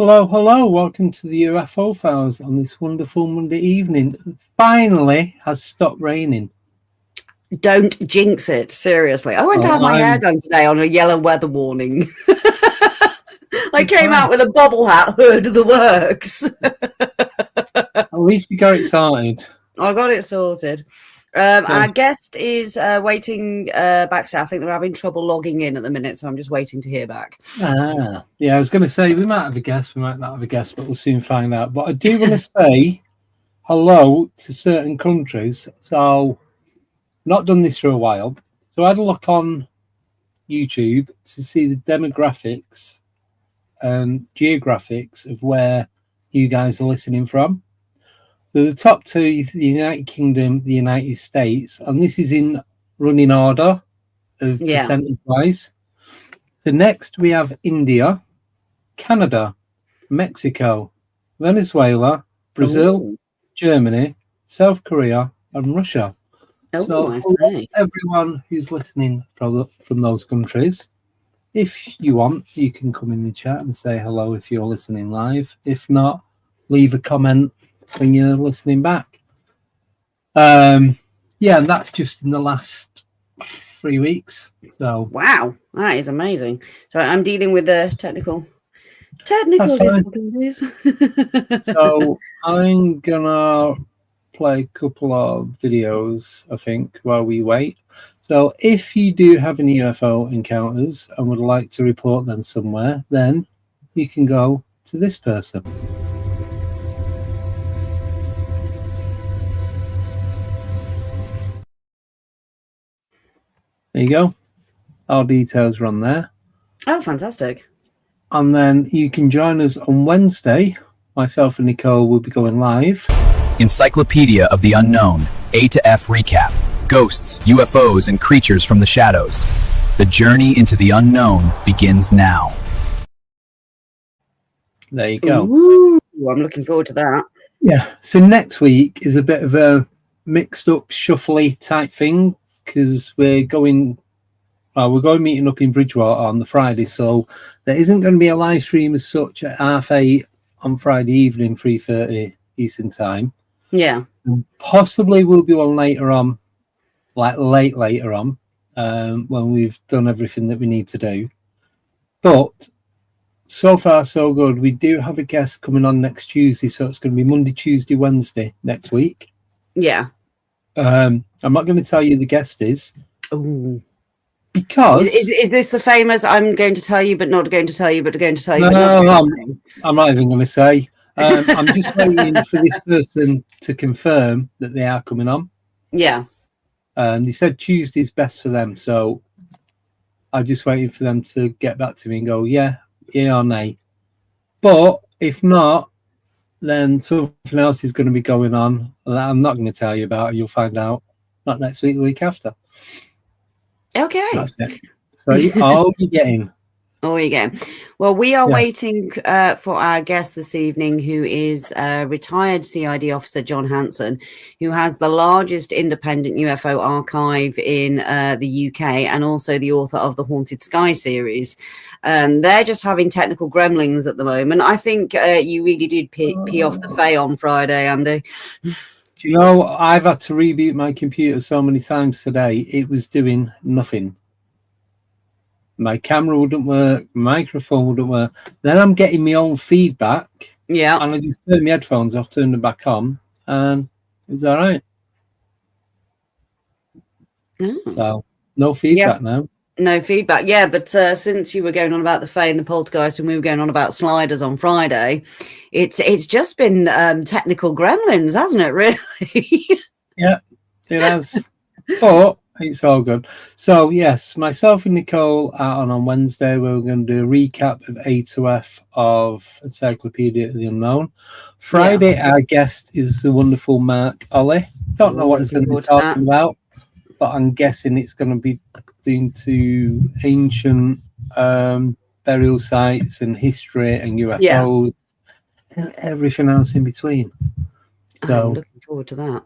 Hello, hello. Welcome to the UFO Files on this wonderful Monday evening. Finally has stopped raining. Don't jinx it, seriously. I went to have my hair done today on a yellow weather warning. I came out with a bobble hat, hood, the works. At least you got it sorted. I got it sorted. Our guest is waiting back. I think they're having trouble logging in at the minute, so I'm just waiting to hear back. Yeah, I was going to say we might have a guest, we might not have a guest, but we'll soon find out. But I do want to say hello to certain countries. So, not done this for a while. So I had a look on YouTube to see the demographics and geographics of where you guys are listening from. So the top two, the United Kingdom, the United States, and this is in running order of percentage-wise. The next we have India, Canada, Mexico, Venezuela, Brazil, Germany, South Korea, and Russia. So everyone who's listening from those countries, if you want, you can come in the chat and say hello if you're listening live. If not, leave a comment when you're listening back. And that's just in the last 3 weeks. So wow, that is amazing. So I'm dealing with the technical difficulties. So I'm gonna play a couple of videos, I think, while we wait. So if you do have any UFO encounters and would like to report them somewhere, then you can go to this person. There you go. Our details are on there. Oh, fantastic. And then you can join us on Wednesday. Myself and Nicole will be going live. Encyclopedia of the Unknown, A to F recap. Ghosts, UFOs, and creatures from the shadows. The journey into the unknown begins now. There you go. Ooh, I'm looking forward to that. Yeah. So next week is a bit of a mixed up, shuffly type thing because we're going meeting up in Bridgewater on the Friday. So there isn't going to be a live stream as such at 8:30 on Friday evening, 3:30 Eastern time. Yeah. And possibly we'll be on later on, like later on, when we've done everything that we need to do. But so far, so good. We do have a guest coming on next Tuesday, so it's going to be Monday, Tuesday, Wednesday next week. Yeah. I'm not going to tell you the guest is. Ooh. Because is this the famous I'm going to tell you but not going to tell you but going to tell you? No, I'm not even going to say. I'm just waiting for this person to confirm that they are coming on. Yeah. They said Tuesday's best for them, so I'm just waiting for them to get back to me and go, yeah or nay. But if not, then something else is going to be going on that I'm not going to tell you about. You'll find out not next week, the week after. Okay. That's it. So all you're getting. Well, we are waiting for our guest this evening, who is retired CID officer John Hanson, who has the largest independent UFO archive in the UK and also the author of the Haunted Sky series. They're just having technical gremlins at the moment. I think you really did pee off the Fae on Friday, Andy. Do you know, I've had to reboot my computer so many times today, it was doing nothing. My camera wouldn't work, microphone wouldn't work. Then I'm getting my own feedback. Yeah. And I just turned my headphones off, turned them back on, and it was all right. So, no feedback now. No feedback. Yeah, but since you were going on about the Fae and the poltergeist and we were going on about sliders on Friday, it's just been technical gremlins, hasn't it, really? Yeah, it has. But it's all good. So, yes, myself and Nicole are on Wednesday. We're going to do a recap of A to F of Encyclopedia of the Unknown. Friday, our guest is the wonderful Mark Ollie. Don't know what it's going to be talking about, but I'm guessing it's going to be into ancient burial sites and history and UFOs and everything else in between. So, I'm looking forward to that.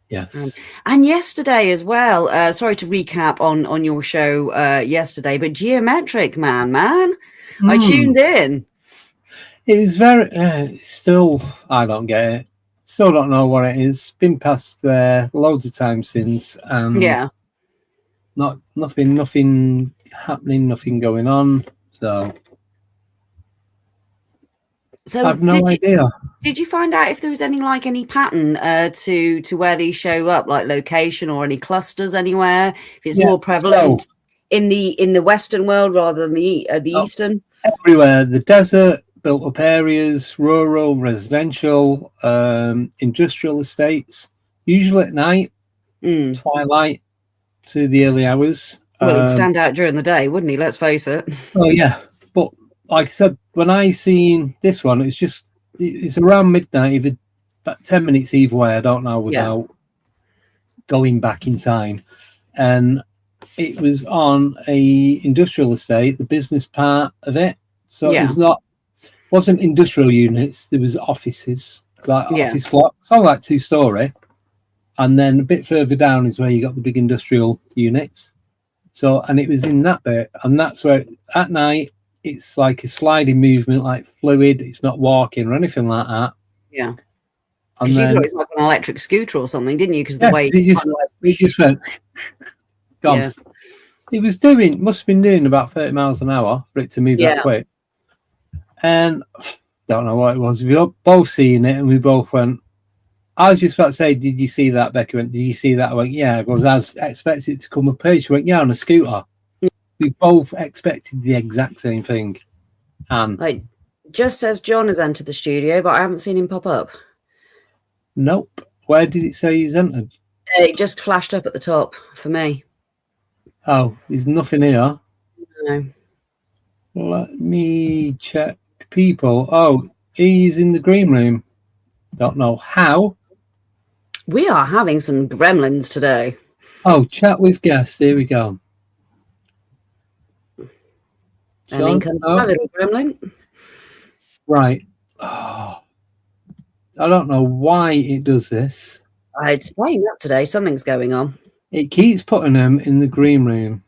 Yes. And yesterday as well, sorry to recap on your show yesterday, but Geometric Man, I tuned in. It was very, still, I don't get it. Still don't know what it is. Been past there loads of times since. Yeah. Nothing happening, nothing going on. So I have no idea. Did you find out if there was any pattern to where these show up, like location or any clusters anywhere? If it's more prevalent in the Western world rather than the Eastern? Everywhere. The desert, built up areas, rural, residential, industrial estates, usually at night, twilight to the early hours. Well, he'd stand out during the day, wouldn't he? Let's face it. Oh, yeah. But like I said, when I seen this one, it's around midnight, even about 10 minutes either way, I don't know, without going back in time. And it was on a industrial estate, the business part of it. So it wasn't industrial units, there was offices, like office blocks, all like 2-story. And then a bit further down is where you got the big industrial units. So, and it was in that bit, and that's where at night it's like a sliding movement, like fluid. It's not walking or anything like that. Yeah. And you thought it was like an electric scooter or something, didn't you? Because the way it just went gone. Yeah. It must have been doing about 30 miles an hour for it to move that quick. And don't know what it was. We both seen it, and we both went. I was just about to say, "Did you see that?" Becky went, "Did you see that?" I went, "Yeah." Because I was expecting it to come up here. She went, "Yeah, on a scooter." We both expected the exact same thing. And it just says John has entered the studio, but I haven't seen him pop up. Nope. Where did it say he's entered? It just flashed up at the top for me. Oh, there's nothing here. No. Let me check people. Oh, he's in the green room. Don't know how. We are having some gremlins today. Oh, chat with guests. Here we go. And in comes my little gremlin. Right. Oh, I don't know why it does this. I explained that today. Something's going on. It keeps putting them in the green room,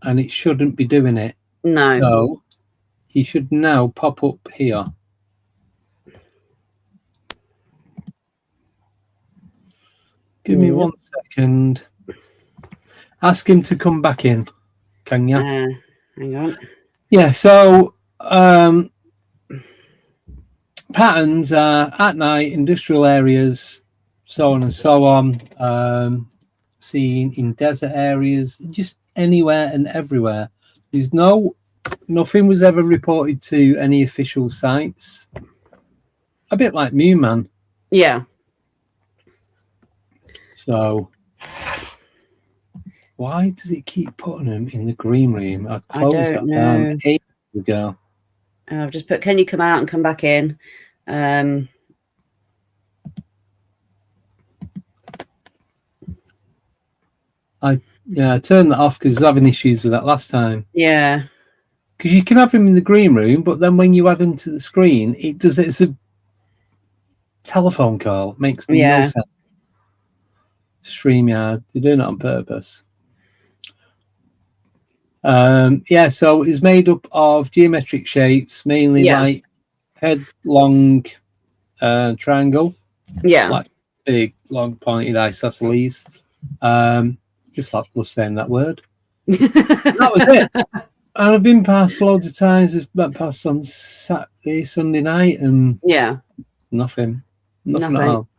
and it shouldn't be doing it. No. So he should now pop up here. Give me 1 second. Ask him to come back in. Can you? Hang on. Yeah, so patterns are at night, industrial areas, so on and so on. Seen in desert areas, just anywhere and everywhere. There's nothing was ever reported to any official sites. A bit like Moon Man. Yeah. So why does it keep putting them in the green room? I closed that down ages ago. I've just put, can you come out and come back in? I turned that off because I was having issues with that last time. Yeah. Because you can have them in the green room, but then when you add them to the screen, it does it as a telephone call. It makes no sense. StreamYard, they're doing it on purpose. So it's made up of geometric shapes, mainly like head long triangle. Yeah. Like big, long, pointed isosceles. Just like love saying that word. That was it. And I've been past loads of times. I've been past on Saturday, Sunday night, and nothing at all.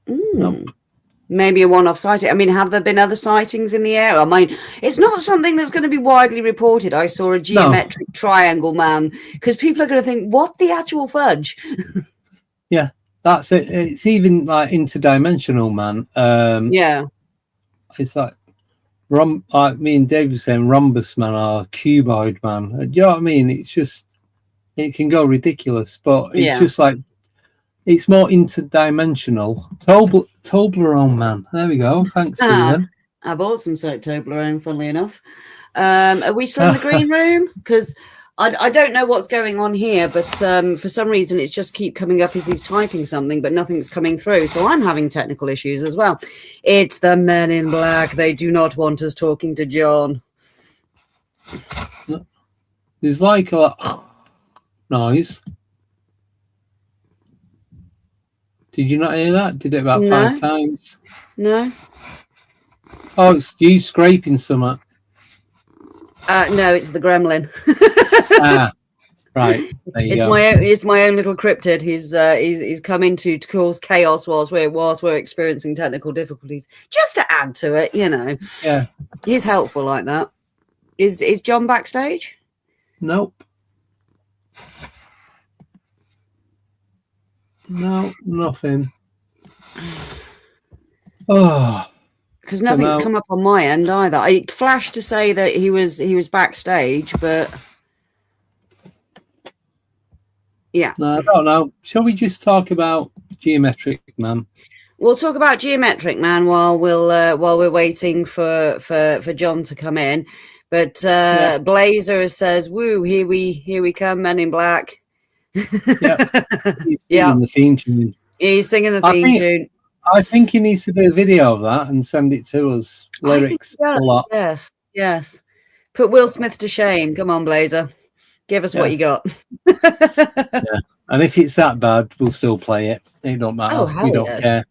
Nope. Maybe a one-off sighting. I mean, have there been other sightings in the area? I mean, it's not something that's going to be widely reported. I saw a geometric triangle man, because people are going to think, what the actual fudge? Yeah, that's it. It's even like interdimensional, man. It's like me and Dave were saying, rhombus man or cuboid man. Do you know what I mean? It's just, it can go ridiculous, but it's just like, it's more interdimensional. Toblerone man. There we go. Thanks, Stephen. I bought some soap Toblerone, funnily enough. Are we still in the green room? Because I don't know what's going on here, but for some reason it's just keep coming up as he's typing something, but nothing's coming through. So I'm having technical issues as well. It's the men in black. They do not want us talking to John. There's like a noise. Did you not hear that? Did it about No. 5 times. No. Oh, it's you scraping something. No, it's the gremlin. Right. There you go. It's my own little cryptid. He's come in to cause chaos whilst we're experiencing technical difficulties, just to add to it, you know. Yeah. He's helpful like that. Is John backstage? Nope. No, nothing. Oh, because nothing's come up on my end either. I flashed to say that he was backstage, but yeah. No, I don't know. Shall we just talk about Geometric Man? We'll talk about Geometric Man while we're waiting for John to come in. But Blazer says, "Woo! Here we come, Men in Black." He's singing the theme tune. He's singing the theme tune. I think he needs to do a video of that and send it to us. Lyrics a lot. Yes. Put Will Smith to shame. Come on, Blazer. Give us what you got. And if it's that bad, we'll still play it. It don't matter. Oh, hell we don't care.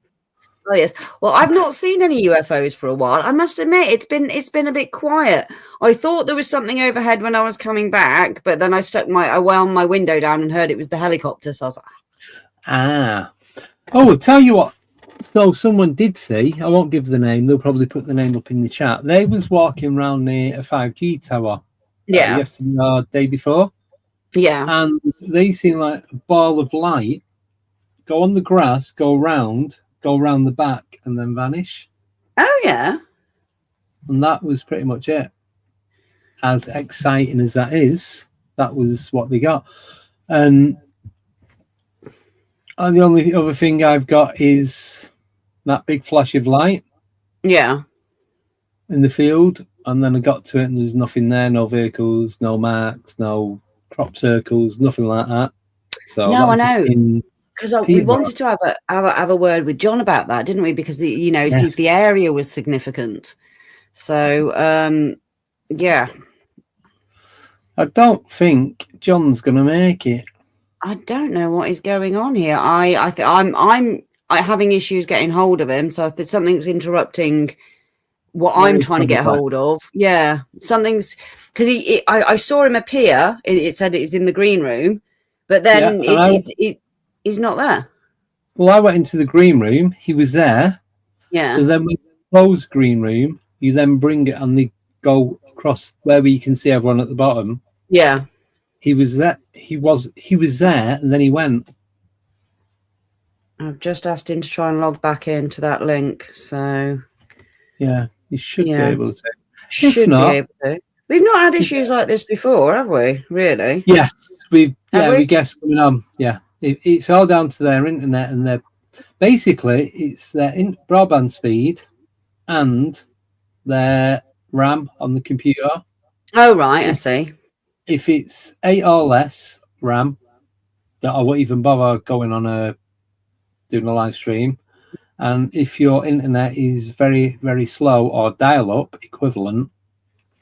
Oh yes. Well, I've not seen any UFOs for a while. I must admit, it's been a bit quiet. I thought there was something overhead when I was coming back, but then I wound my window down and heard it was the helicopter. So I was like, Oh, I'll tell you what. So someone did see. I won't give the name. They'll probably put the name up in the chat. They was walking around near a 5G tower. Yesterday or day before. Yeah. And they seen like a ball of light go on the grass, go around the back, and then vanish. Oh yeah. And that was pretty much it. As exciting as that is, that was what they got. And the only other thing I've got is that big flash of light. Yeah. In the field. And then I got to it and there's nothing there, no vehicles, no marks, no crop circles, nothing like that. So no, I know. Because we wanted to have a word with John about that, didn't we? Because see if the area was significant. So yeah. I don't think John's gonna make it. I don't know what is going on here. I'm having issues getting hold of him, so if something's interrupting what I'm trying to get hold of. Yeah, something's because I saw him appear. It said it's in the green room, but then he's not there. Well, I went into the green room. He was there. Yeah. So then when you close the green room, you then bring it and they go across where you can see everyone at the bottom. Yeah. He was there. He was there, and then he went. I've just asked him to try and log back into that link. So. Yeah. You should be able to. Should be able to. We've not had issues like this before, have we? Really? Yes, we guess coming on. Yeah, it's all down to their internet and their basically it's their broadband speed and their RAM on the computer. Oh right, I see. If it's 8 or less RAM, that I won't even bother going on doing a live stream. And if your internet is very, very slow or dial-up equivalent,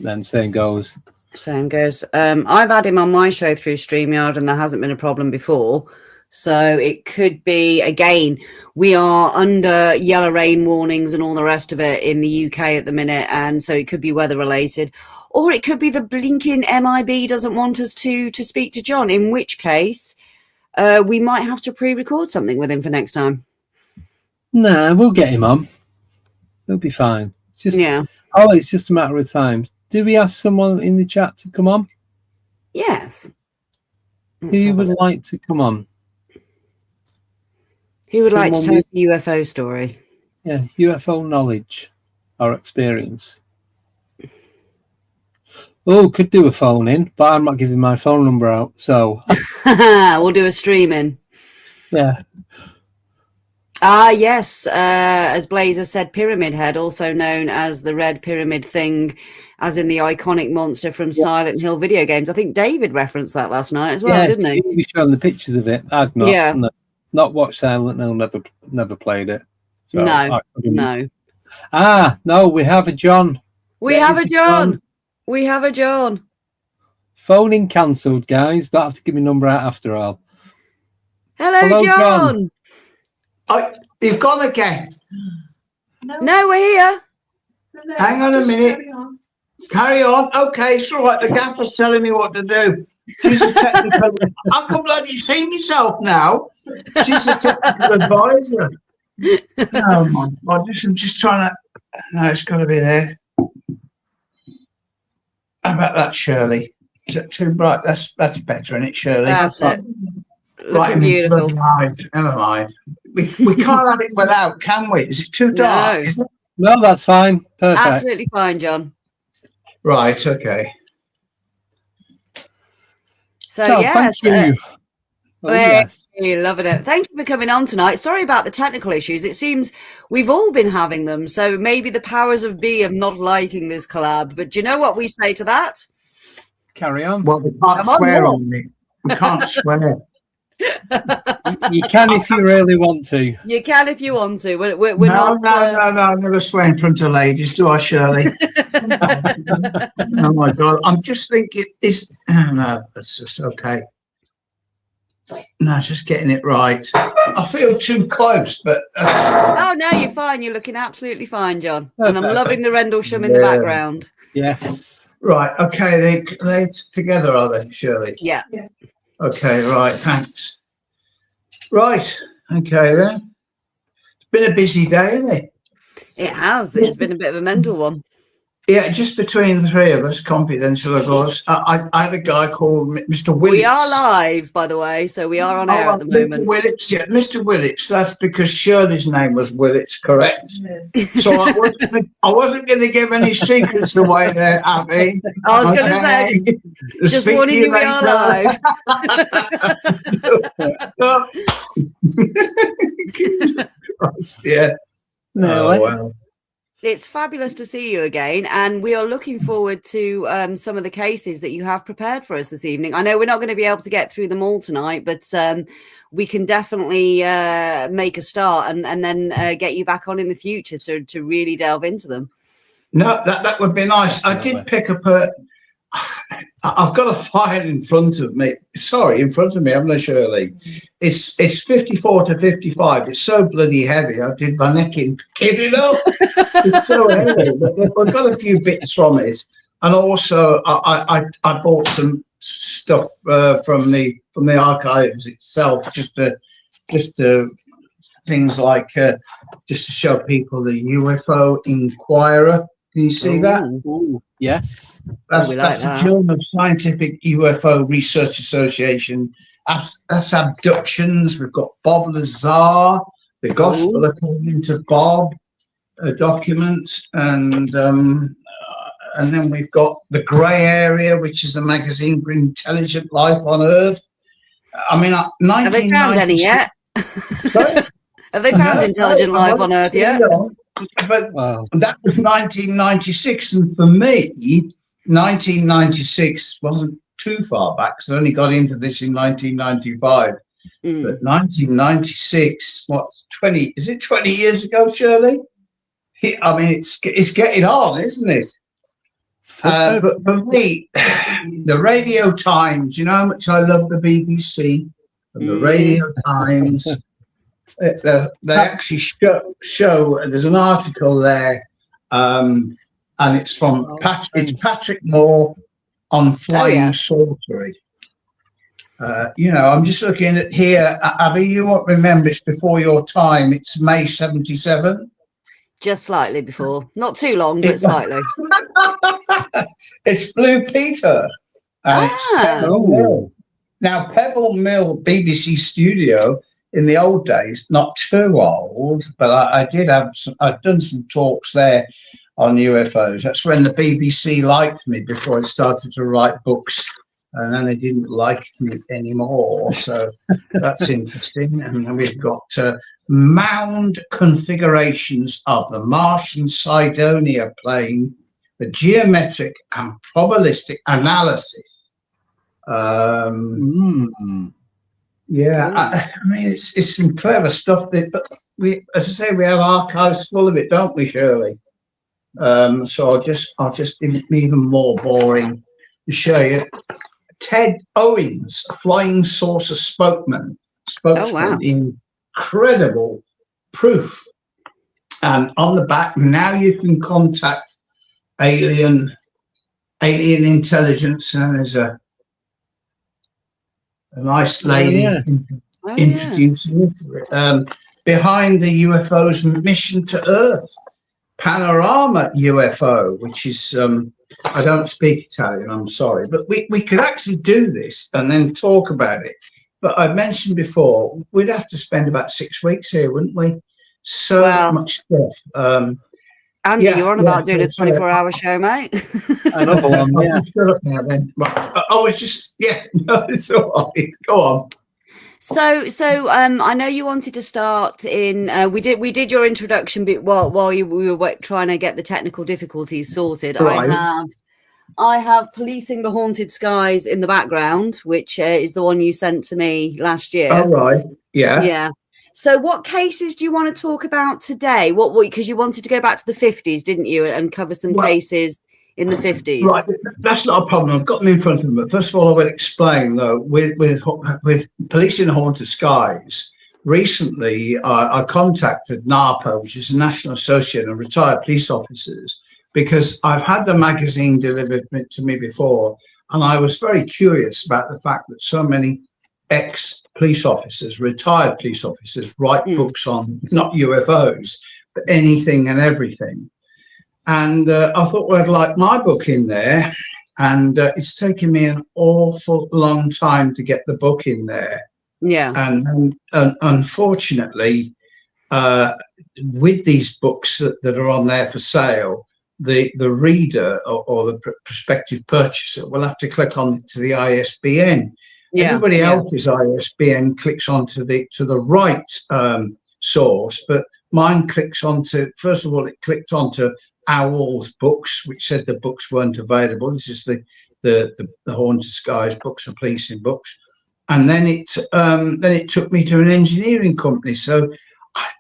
then same goes. Same goes. I've had him on my show through StreamYard and there hasn't been a problem before. So it could be, again, we are under yellow rain warnings and all the rest of it in the UK at the minute. And so it could be weather related. Or it could be the blinking MIB doesn't want us to speak to John, in which case we might have to pre-record something with him for next time. Nah, we'll get him on. He'll be fine. It's just a matter of time. Do we ask someone in the chat to come on? Yes. Who would like to come on? Who would like to tell us a UFO story? Yeah, UFO knowledge or experience. Oh, could do a phone in, but I'm not giving my phone number out, so we'll do a streaming. Yeah. Yes. As Blazer said, Pyramid Head, also known as the red pyramid thing, as in the iconic monster from Silent Hill video games. I think David referenced that last night as well, didn't he? He showing the pictures of it. I've not. Yeah. Not watched Silent Hill. Never played it. So no. No. We have a John. We have a John. Phoning cancelled, guys. Don't have to give me number out after all. Hello, John. You've gone again. No, we're here. Hang on a minute. Carry on. Okay, it's all right. The gaffer's telling me what to do. She's a technical. I can bloody see myself now. She's a technical advisor. Oh my God! I'm just trying to. No, it's got to be there. How about that, Shirley? Is it too bright? That's better, isn't it, Shirley? That's it. Right, Beautiful. Never mind. We can't have it without, can we? Is it too dark? No. No, that's fine. Perfect. Absolutely fine, John. Right. Okay. So yes. Thank you. Yes. Loving it. Thank you for coming on tonight. Sorry about the technical issues. It seems we've all been having them. So maybe the powers of be of not liking this collab. But do you know what we say to that? Carry on. Well, we can't swear on me. We can't swear. You can if you really want to. You can if you want to. We're No, not. no. I never swear in front of ladies, do I, Shirley? Oh my God! I'm just thinking. No, that's just okay. No, just getting it right. I feel too close, but Oh no, you're fine. You're looking absolutely fine, John. And I'm loving the Rendlesham in the background. Yes. right. Okay, they together, are they, Shirley? Yeah. Okay, right. Thanks. Right. Okay then. It's been a busy day, isn't it? It has. It's been a bit of a mental one. Yeah, just between the three of us, confidential of course. I had a guy called Mr. Willits. We are live, by the the so we are on air at the moment. Willits, yeah, Mr. Willits. That's because Shirley's name was Willits, correct? So I wasn't going to give any secrets away there, Abby. I was going to say, just warning you, we are live. Yeah. No, Well. It's fabulous to see you again, and we are looking forward to some of the cases that you have prepared for us this evening. I know we're not going to be able to get through them all tonight, but we can definitely make a start and then get you back on in the future to really delve into them. No, that would be nice. I did pick up I've got a file in front of me. Sorry, in front of me, haven't I, Shirley? It's 54 to 55. It's so bloody heavy. I did my neck in picking it up. It's so heavy. But I've got a few bits from it, and also I bought some stuff from the archives itself, just things like just to show people the UFO Inquirer. Can you see that? Ooh, yes. That's the Journal of Scientific UFO Research Association. That's abductions. We've got Bob Lazar, the Gospel According to Bob documents, and then we've got the Grey Area, which is a magazine for intelligent life on Earth. I mean, have they found any yet? Have they found intelligent life on Earth yet? But that was 1996, and for me, 1996 wasn't too far back, because I only got into this in 1995. But 1996, what's 20? Is it 20 years ago, Shirley? I mean, it's getting on, isn't it? But for me, the Radio Times, you know how much I love the BBC and the Radio Times. They actually show there's an article there, and it's from Patrick Moore on flying saucery. I'm just looking at here. Abby, you won't remember, it's before your time. It's May 77. Just slightly before. Not too long, but slightly. It's Blue Peter. And it's Pebble Mill. Now, Pebble Mill BBC studio, in the old days, not too old, but I'd done some talks there on UFOs. That's when the BBC liked me before I started to write books, and then they didn't like me anymore. So that's interesting. And then we've got mound configurations of the Martian Cydonia plane, the geometric and probabilistic analysis. Yeah, I mean, it's some clever stuff. But we, as I say, we have archives full of it, don't we, Shirley? So I'll just be even more boring to show you. Ted Owens, a flying saucer spokesman, incredible proof. And on the back, now you can contact alien intelligence, and there's a nice lady introducing it. Behind the UFO's mission to Earth, Panorama UFO, which is, I don't speak Italian, I'm sorry, but we could actually do this and then talk about it. But I mentioned before, we'd have to spend about 6 weeks here, wouldn't we? So much stuff. Andy, you're on about doing a 24-hour show, mate. Another one, yeah. Shut up now, then. Oh, it's just, no, it's all right. Go on. So, I know you wanted to start in. We did your introduction bit while we were trying to get the technical difficulties sorted. Right. I have Policing the Haunted Skies in the background, which is the one you sent to me last year. Oh, right. Yeah. Yeah. So what cases do you want to talk about today? What because you wanted to go back to the 50s, didn't you, and cover some cases in the 50s? Right, that's not a problem. I've got them in front of them. But first of all, I will explain, though, with Policing the Haunted Skies, recently I contacted NAPO, which is the National Association of Retired Police Officers, because I've had the magazine delivered to me before, and I was very curious about the fact that so many ex-police officers, retired police officers, write books on not UFOs, but anything and everything. And I thought, well, I'd like my book in there. And it's taken me an awful long time to get the book in there. Yeah. And unfortunately, with these books that are on there for sale, the reader or the prospective purchaser will have to click on to the ISBN. Yeah, everybody else's ISBN clicks onto the right source, but mine clicks onto, first of all, it clicked onto Owl's books, which said the books weren't available. This is the Haunted Skies books and policing books, and then it took me to an engineering company. So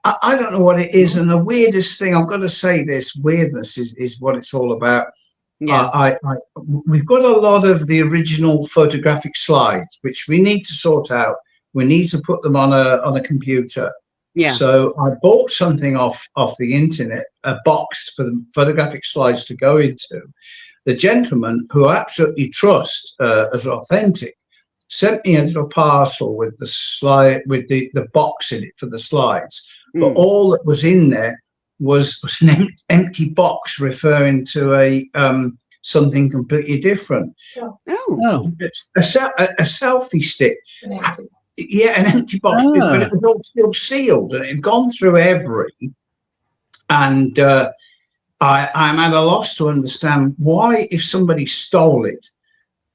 I don't know what it is, and the weirdest thing, I've got to say, this weirdness is what it's all about. Yeah. We've got a lot of the original photographic slides, which we need to sort out. We need to put them on a computer. Yeah. So I bought something off the internet, a box for the photographic slides to go into. The gentleman, who I absolutely trust as authentic, sent me a little parcel with the slide, with the box in it for the slides. But all that was in there was an empty box referring to a something completely different. Oh, a selfie stick. Yeah, an empty box, but it was all still sealed, and it had gone through every. And I'm at a loss to understand why, if somebody stole it,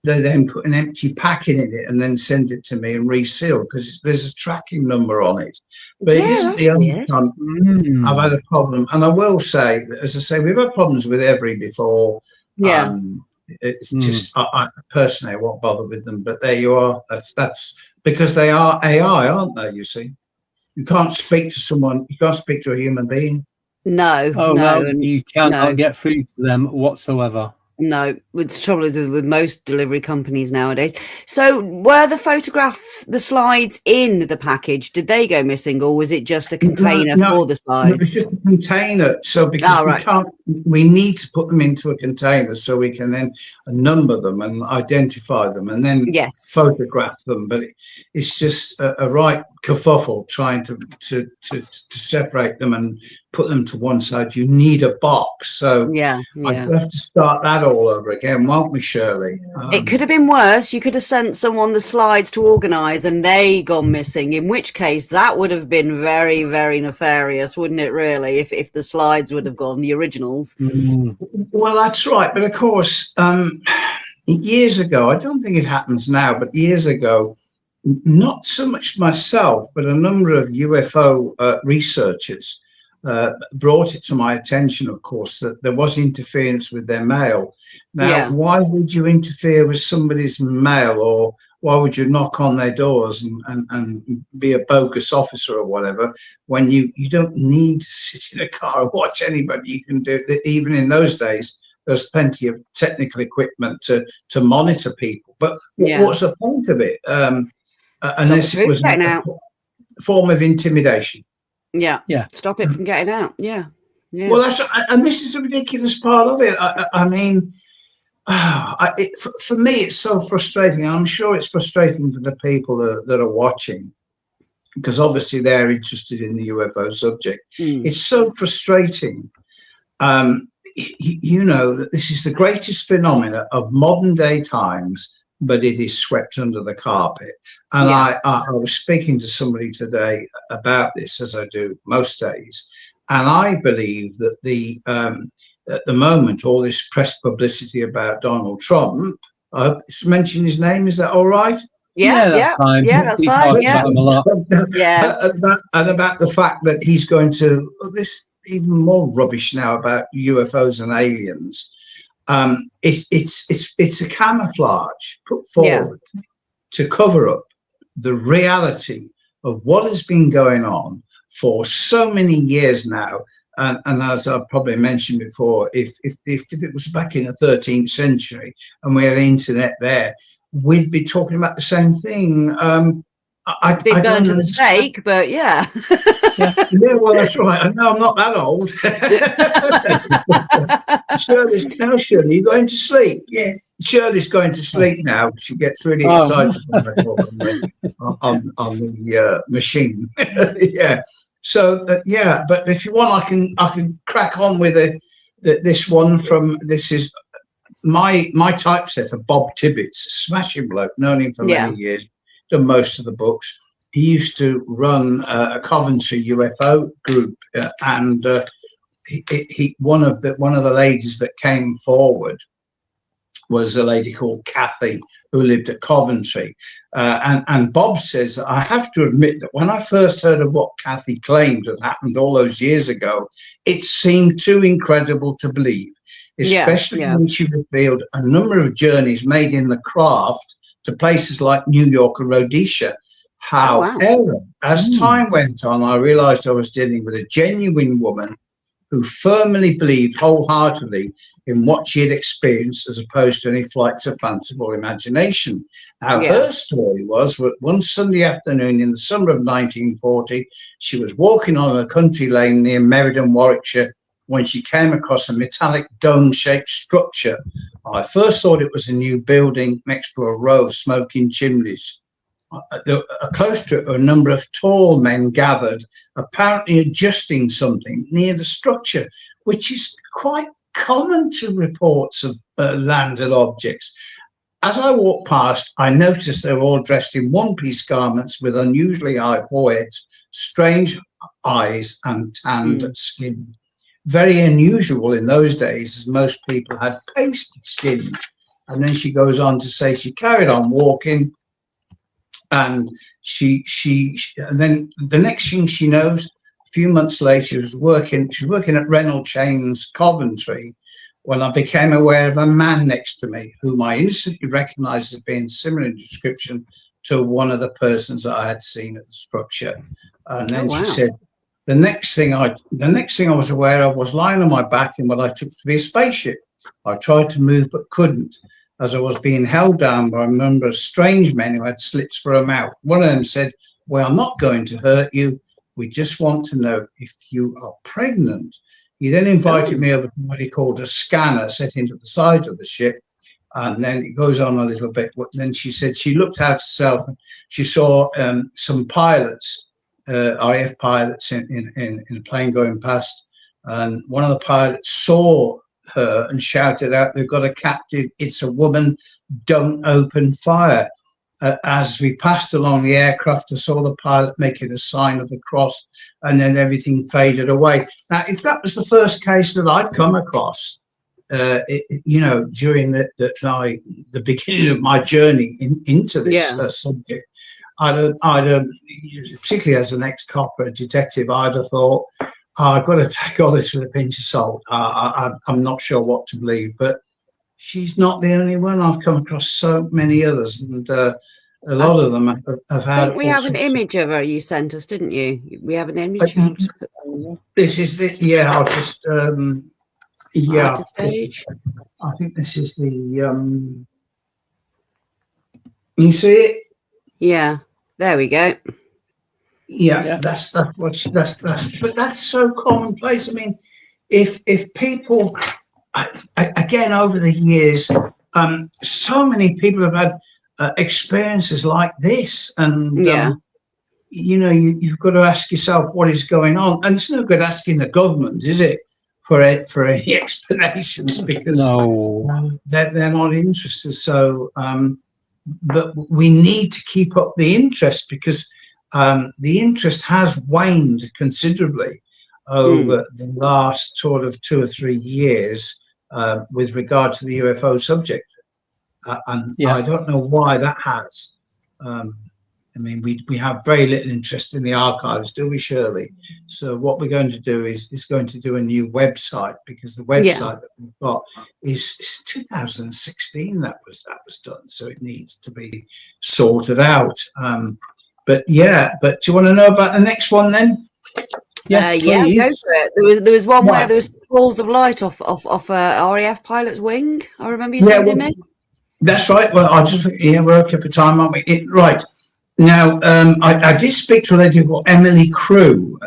they then put an empty packet in it and then send it to me and reseal, because there's a tracking number on it. But it isn't the only time I've had a problem. And I will say that, as I say, we've had problems with every before. Yeah. It's just, I personally, I won't bother with them. But there you are. That's because they are AI, aren't they? You see, you can't speak to someone. You can't speak to a human being. No. Oh no, you cannot get through to them whatsoever. No, it's trouble with most delivery companies nowadays. So were the slides in the package, did they go missing, or was it just a container for the slides? It was just a container. So because we need to put them into a container so we can then number them and identify them and then photograph them. But it's just a right kerfuffle trying to separate them and put them to one side. You need a box. So I have to start that all over again, won't we, Shirley? It could have been worse. You could have sent someone the slides to organise and they gone missing, in which case that would have been very, very nefarious, wouldn't it, really, if the slides would have gone, the originals? Well, that's right. But of course, years ago, I don't think it happens now, but years ago, not so much myself, but a number of UFO researchers brought it to my attention, of course, that there was interference with their mail. Now, why would you interfere with somebody's mail, or why would you knock on their doors and be a bogus officer or whatever, when you don't need to sit in a car and watch anybody? You can do it. Even in those days, there's plenty of technical equipment to monitor people. But what's the point of it? Unless it was a form of intimidation. Yeah. Yeah. Stop it from getting out. Yeah. Yeah. Well, and this is a ridiculous part of it. I mean, for me, it's so frustrating. I'm sure it's frustrating for the people that are watching, because obviously they're interested in the UFO subject. It's so frustrating. You know that this is the greatest phenomena of modern day times, but it is swept under the carpet. And I was speaking to somebody today about this, as I do most days, and I believe that at the moment, all this press publicity about Donald Trump, it's mentioned his name, is that all right? Yeah, that's fine. Yeah, that's We fine. talked Yeah. about him a lot. Yeah. And about the fact that he's going to, this even more rubbish now about UFOs and aliens. It's a camouflage put forward to cover up the reality of what has been going on for so many years now. And as I've probably mentioned before, if it was back in the 13th century and we had the internet there, we'd be talking about the same thing. I burned to the stake, but yeah. Yeah, well, that's right. No, I'm not that old. Shirley, you're going to sleep? Yeah. Shirley's going to sleep now. She gets really excited when I talk on the machine. Yeah. So but if you want, I can crack on with this one from. This is my typesetter, Bob Tibbetts, smashing bloke, known him for many years, done most of the books. He used to run a Coventry UFO group, and one of the ladies that came forward was a lady called Kathy, who lived at Coventry. And Bob says, I have to admit that when I first heard of what Kathy claimed had happened all those years ago, it seemed too incredible to believe, especially when she revealed a number of journeys made in the craft to places like New York and Rhodesia. However, as time went on, I realized I was dealing with a genuine woman who firmly believed wholeheartedly in what she had experienced, as opposed to any flights of fanciful imagination. Now, her story was that one Sunday afternoon in the summer of 1940, she was walking on a country lane near Meriden, Warwickshire, when she came across a metallic dome-shaped structure. I first thought it was a new building next to a row of smoking chimneys. Close to it, a number of tall men gathered, apparently adjusting something near the structure, which is quite common to reports of landed objects. As I walked past, I noticed they were all dressed in one-piece garments with unusually high foreheads, strange eyes, and tanned skin. Very unusual in those days, as most people had pasted skins. And then she goes on to say she carried on walking, and and then the next thing she knows, a few months later, she was working at Reynolds Chains, Coventry, when I became aware of a man next to me, whom I instantly recognized as being similar in description to one of the persons that I had seen at the structure. And then she said, the next thing I was aware of was lying on my back in what I took to be a spaceship. I tried to move but couldn't, as I was being held down by a number of strange men who had slits for a mouth. One of them said, "We're not going to hurt you. We just want to know if you are pregnant." He then invited me over to what he called a scanner set into the side of the ship. And then it goes on a little bit. Then she said she looked out herself. She saw some pilots, RAF pilots in a plane going past. And one of the pilots saw her and shouted out, "They've got a captive. It's a woman. Don't open fire." As we passed along the aircraft, I saw the pilot making a sign of the cross, and then everything faded away. Now, if that was the first case that I'd come across, during the beginning of my journey into this subject, I'd have, particularly as an ex-copper detective, I'd have thought, I've got to take all this with a pinch of salt. I'm not sure what to believe, but she's not the only one. I've come across so many others, and a lot of them have had. I think we have an image of her you sent us, didn't you? We have an image. This is it. Yeah, I'll just. Stage. I think this is the. You see it? Yeah. There we go. Yeah, that's but that's so commonplace. I mean, if people, again, over the years, so many people have had experiences like this, and you know, you've got to ask yourself what is going on, and it's no good asking the government, is it, for any explanations, because they're not interested. So, but we need to keep up the interest, because the interest has waned considerably over the last sort of 2 or 3 years with regard to the UFO subject, and I don't know why that has. I mean, we have very little interest in the archives, do we, Shirley? So what we're going to do is going to do a new website, because the website that we've got is 2016 that was done, so it needs to be sorted out. But do you want to know about the next one then? Yes, go for it. There was one where there was balls of light off a RAF pilot's wing. I remember you sending me. That's right. Well, we're okay for time, aren't we? Right. Now, I did speak to a lady called Emily Crew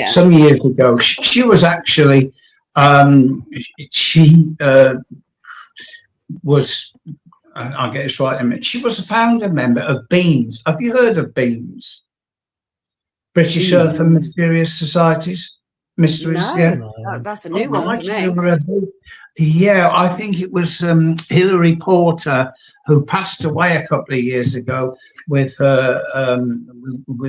some years ago. She was actually, I'll get this right in a minute. She was a founder member of BEAMS. Have you heard of BEAMS? British Earth and Mysterious Societies? Mysteries? No, that's a new one for me. Yeah, I think it was Hilary Porter, who passed away a couple of years ago, with her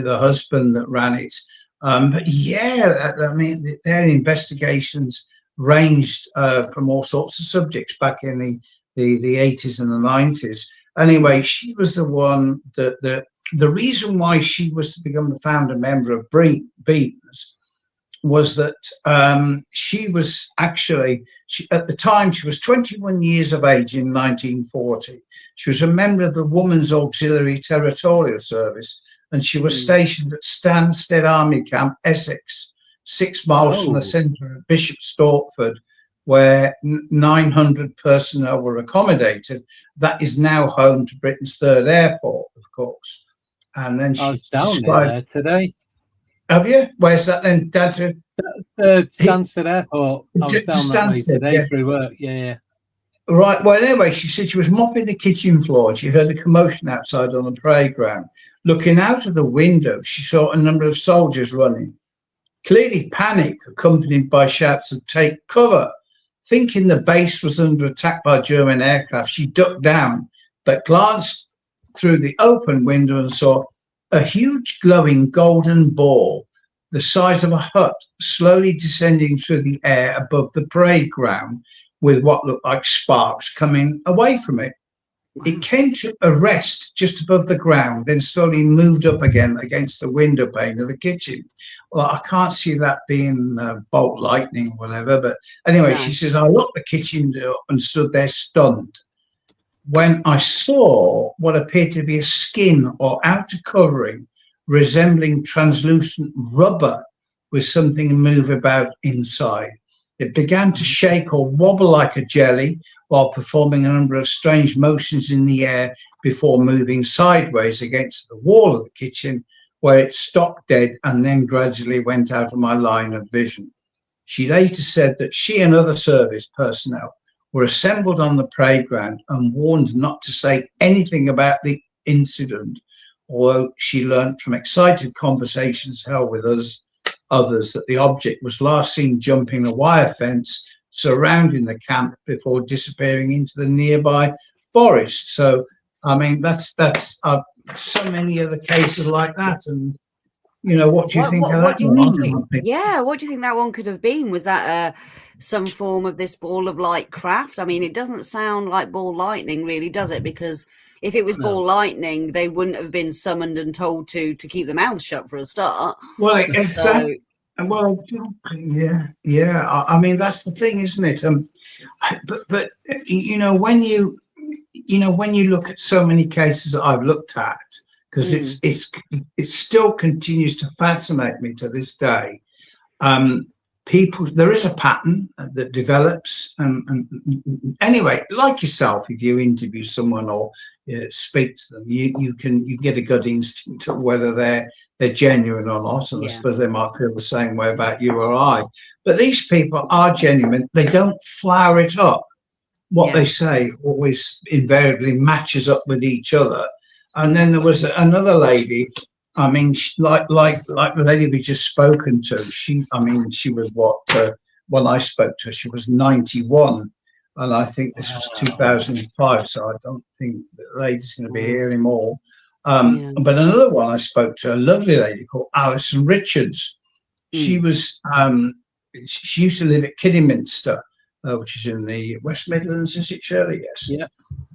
husband that ran it. But I mean, their investigations ranged from all sorts of subjects back in the 80s and the 90s. Anyway, she was the one that the reason why she was to become the founder member of BEAMS was that she was actually, at the time, she was 21 years of age in 1940. She was a member of the Women's Auxiliary Territorial Service, and she was stationed at Stansted Army Camp, Essex, 6 miles from the centre of Bishop Stortford, where 900 personnel were accommodated. That is now home to Britain's third airport, of course. And then I was down there today. Have you? Where's that then, Dad? Stansted Airport. I was down that way today through work. Yeah. Right. Well, anyway, she said she was mopping the kitchen floor and she heard a commotion outside on the playground. Looking out of the window, she saw a number of soldiers running. Clearly panic, accompanied by shouts of "take cover." Thinking the base was under attack by German aircraft, she ducked down, but glanced through the open window and saw a huge glowing golden ball, the size of a hut, slowly descending through the air above the parade ground, with what looked like sparks coming away from it. It came to a rest just above the ground, then slowly moved up again against the window pane of the kitchen. Well, I can't see that being bolt lightning or whatever, but anyway, she says, I locked the kitchen door and stood there stunned when I saw what appeared to be a skin or outer covering resembling translucent rubber with something move about inside. It began to shake or wobble like a jelly while performing a number of strange motions in the air before moving sideways against the wall of the kitchen, where it stopped dead and then gradually went out of my line of vision. She later said that she and other service personnel were assembled on the parade ground and warned not to say anything about the incident, although she learned from excited conversations held with others that the object was last seen jumping a wire fence surrounding the camp before disappearing into the nearby forest. So, I mean, that's so many other cases like that. And, you know, what do you think of that? What do you think? Yeah, what do you think that one could have been? Was that some form of this ball of light craft? I mean, it doesn't sound like ball lightning, really, does it? Because if it was ball lightning, they wouldn't have been summoned and told to keep their mouths shut for a start. Well, exactly. Well, yeah. I mean, that's the thing, isn't it? But you know, when you look at so many cases that I've looked at, because it still continues to fascinate me to this day. There is a pattern that develops, and anyway, like yourself, if you interview someone or speak to them, you can get a gut instinct of whether they're genuine or not. And I suppose they might feel the same way about you or I. But these people are genuine. They don't flower it up. What they say always invariably matches up with each other. And then there was another lady. I mean, like the lady we just spoken to. She was when I spoke to her, she was 91, and I think this was 2005. So I don't think the lady's going to be here anymore. But another one I spoke to, a lovely lady called Alison Richards. She was she used to live at Kidderminster, which is in the West Midlands, is it, Shirley? Yes. Yeah.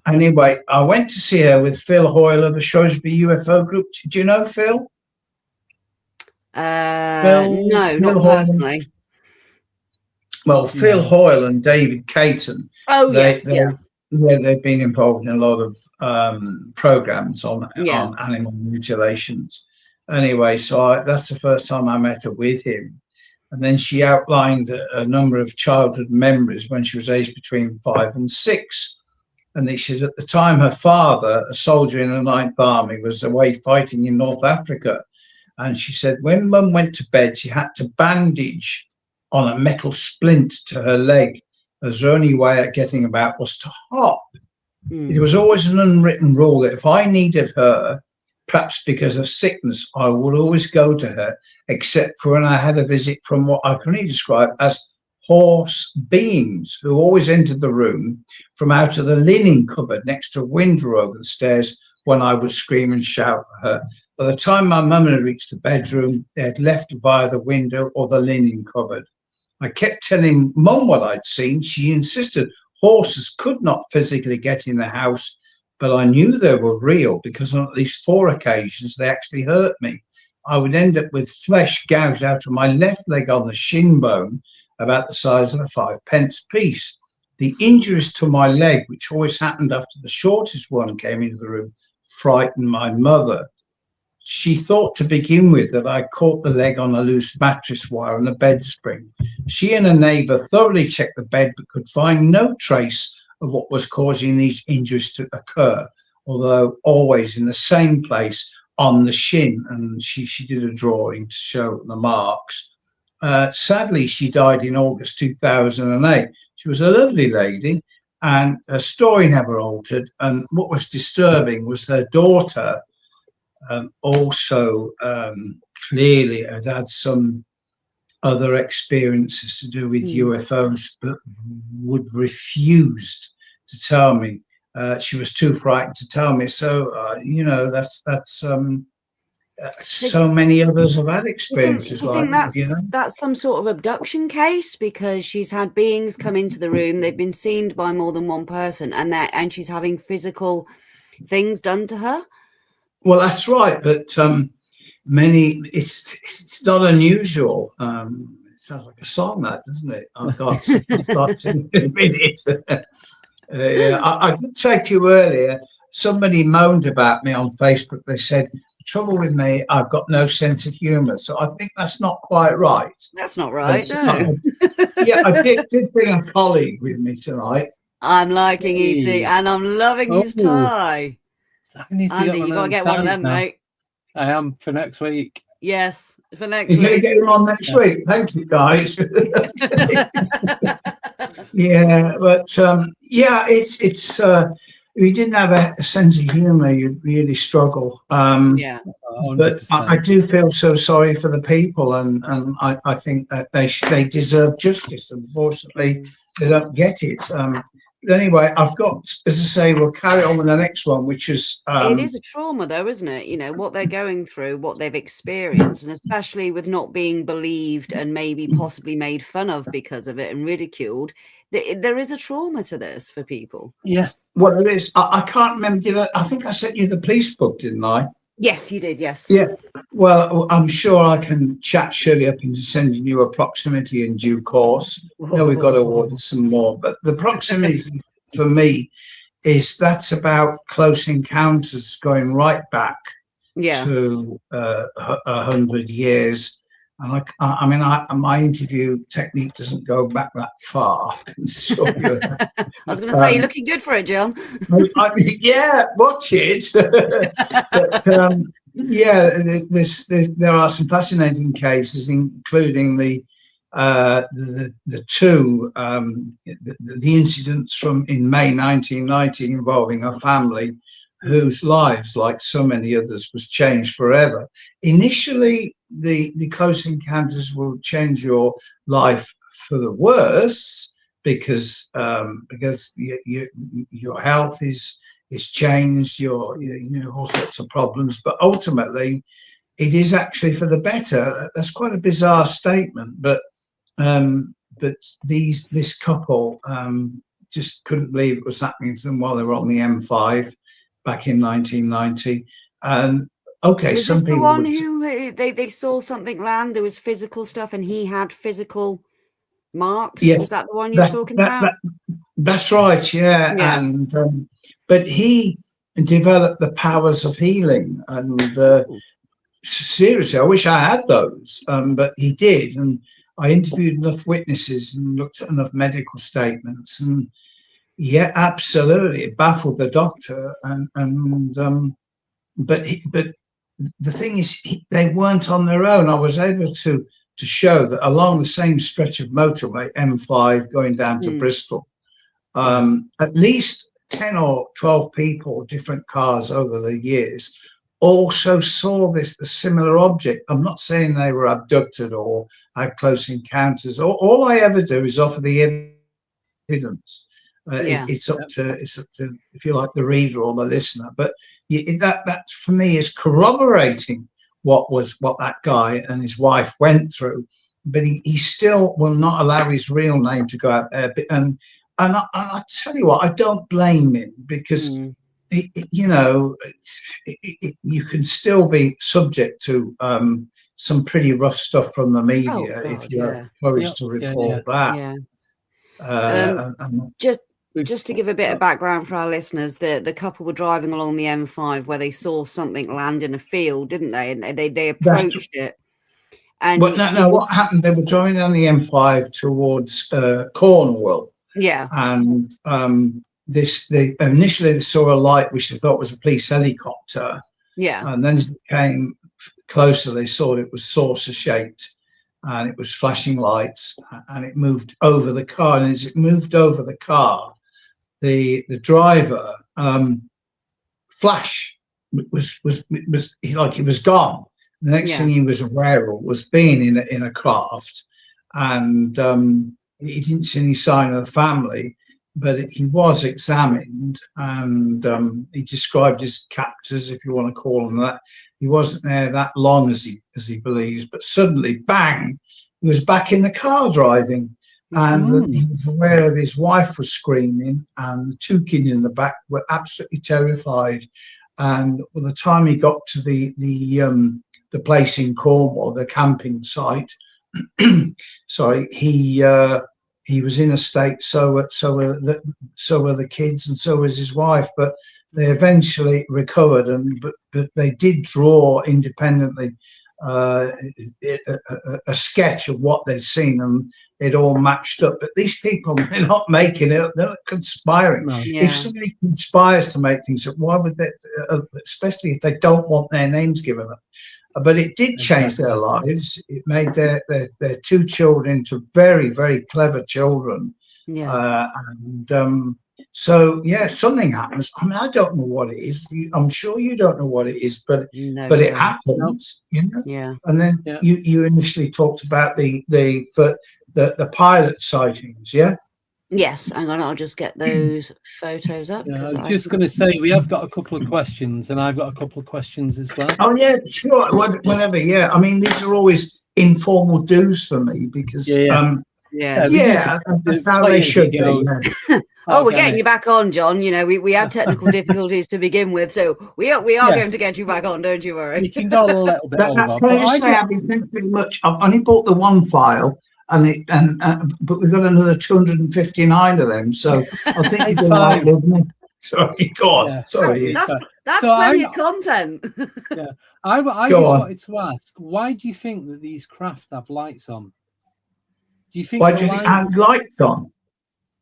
Anyway, I went to see her with Phil Hoyle of the Shrewsbury UFO group. Do you know Phil? No, not personally. Well, Phil Hoyle and David Caton. Oh, yes. They've been involved in a lot of programs on animal mutilations. Anyway, so that's the first time I met her with him. And then she outlined a number of childhood memories when she was aged between 5 and 6. And they said at the time her father, a soldier in the 9th Army, was away fighting in North Africa. And she said when Mum went to bed, she had to bandage on a metal splint to her leg, as her only way of getting about was to hop. It was always an unwritten rule that if I needed her, perhaps because of sickness, I would always go to her, except for when I had a visit from what I can only describe as horse beings, who always entered the room from out of the linen cupboard next to a window over the stairs when I would scream and shout for her. By the time my mum had reached the bedroom, they had left via the window or the linen cupboard. I kept telling Mum what I'd seen. She insisted horses could not physically get in the house, but I knew they were real because on at least 4 occasions they actually hurt me. I would end up with flesh gouged out of my left leg on the shin bone, about the size of a 5-pence piece. The injuries to my leg, which always happened after the shortest one came into the room, frightened my mother. She thought to begin with that I caught the leg on a loose mattress wire on the bed spring. She and a neighbour thoroughly checked the bed but could find no trace of what was causing these injuries to occur, although always in the same place on the shin. And she did a drawing to show the marks. Sadly, she died in August 2008. She was a lovely lady, and her story never altered. And what was disturbing was her daughter also clearly had some other experiences to do with UFOs, but would refuse to tell me. She was too frightened to tell me. So, that's so many others have had experiences like that. That's some sort of abduction case, because she's had beings come into the room. They've been seen by more than one person, and she's having physical things done to her. Well, that's right, but it's not unusual. It sounds like a song, that, doesn't it? I've got in a minute. I did say to you earlier, somebody moaned about me on Facebook. They said, the trouble with me, I've got no sense of humour. So I think that's not quite right. That's not right, no. I did bring a colleague with me tonight. I'm liking E.T. and I'm loving his tie. Andy, you got to get one of them, mate. I am for next week. Yes, for next week. You're going to get him on next week. Thank you, guys. It's if you didn't have a sense of humour, you'd really struggle. But I do feel so sorry for the people, and I think that they deserve justice. Unfortunately, they don't get it. But anyway, I've got, as I say, we'll carry on with the next one, which is... it is a trauma, though, isn't it? You know, what they're going through, what they've experienced, and especially with not being believed and maybe possibly made fun of because of it and ridiculed. There is a trauma to this for people. Yeah. Well, there is. I can't remember. I think I sent you the police book, didn't I? Yes, you did, yes. Yeah. Well, I'm sure I can chat Shirley up into sending you a proximity in due course. We've got to order some more. But the proximity for me that's about close encounters going right back to 100 years. And I mean, my interview technique doesn't go back that far. I was going to say, you're looking good for it, John. I mean, yeah, watch it. Yeah, there are some fascinating cases, including the two the incidents in May 1990 involving a family whose lives, like so many others, was changed forever. Initially, the close encounters will change your life for the worse because your health is changed, you know, all sorts of problems, but ultimately it is actually for the better. That's quite a bizarre statement, but this couple just couldn't believe it was happening to them while they were on the M5 back in 1990. And okay, was some this people the one who they saw something land? There was physical stuff, and he had physical marks. Yeah, was that the one you're talking about? That's right. Yeah, Yeah. and but he developed the powers of healing, and seriously, I wish I had those, but he did, and I interviewed enough witnesses and looked at enough medical statements, and yeah, absolutely, it baffled the doctor, but the thing is, they weren't on their own. I was able to show that along the same stretch of motorway M5 going down to Bristol, at least 10 or 12 people, different cars over the years, also saw a similar object. I'm not saying they were abducted or had close encounters. All I ever do is offer the evidence. It's up to, if you like, the reader or the listener. But that for me is corroborating what that guy and his wife went through. But he still will not allow his real name to go out there. And I tell you what, I don't blame him, because you know, you can still be subject to some pretty rough stuff from the media if you're encouraged to report that. Just to give a bit of background for our listeners, the couple were driving along the M5 where they saw something land in a field, didn't they? And they approached it. And what happened? They were driving down the M5 towards Cornwall. Yeah. And they initially saw a light which they thought was a police helicopter. Yeah. And then as it came closer, they saw it was saucer shaped, and it was flashing lights, and it moved over the car. And as it moved over the car, the driver flash was like he was gone. The next thing he was aware of was being in a craft, and he didn't see any sign of the family, but he was examined, and he described his captors, if you want to call them that. He wasn't there that long as he believes, but suddenly, bang, he was back in the car driving, and he was aware of his wife was screaming, and the two kids in the back were absolutely terrified. And by the time he got to the place in Cornwall, the camping site, sorry, he was in a state. So were the kids, and so was his wife. But they eventually recovered, but they did draw independently a sketch of what they'd seen, and it all matched up. But these people, they're not making it up; they're not conspiring. No. Yeah. If somebody conspires to make things up, why would they? Especially if they don't want their names given up. But it did change their lives. It made their two children into very, very clever children. Yeah. So yeah, something happens. I mean, I don't know what it is. I'm sure you don't know what it is, but it happens. You know. Yeah. And then you initially talked about the pilot sightings. Yeah. Yes, hang on, I'll just get those photos up. Yeah, I was just going to say, we have got a couple of questions, and I've got a couple of questions as well. Oh, yeah, sure, whatever, yeah. I mean, these are always informal do's for me, because, that's how they should be. Oh, we're getting you back on, John. You know, we had technical difficulties to begin with, so we are going to get you back on, don't you worry. We can go a little bit over. Can I just say, I've been thinking pretty much, I've only bought the one file, but we've got another 259 of them, so I think it's fine. Sorry, go on. Yeah. Sorry, that's plenty of content. Yeah, I just wanted to ask, why do you think that these craft have lights on? Do you think why do you think have lights on?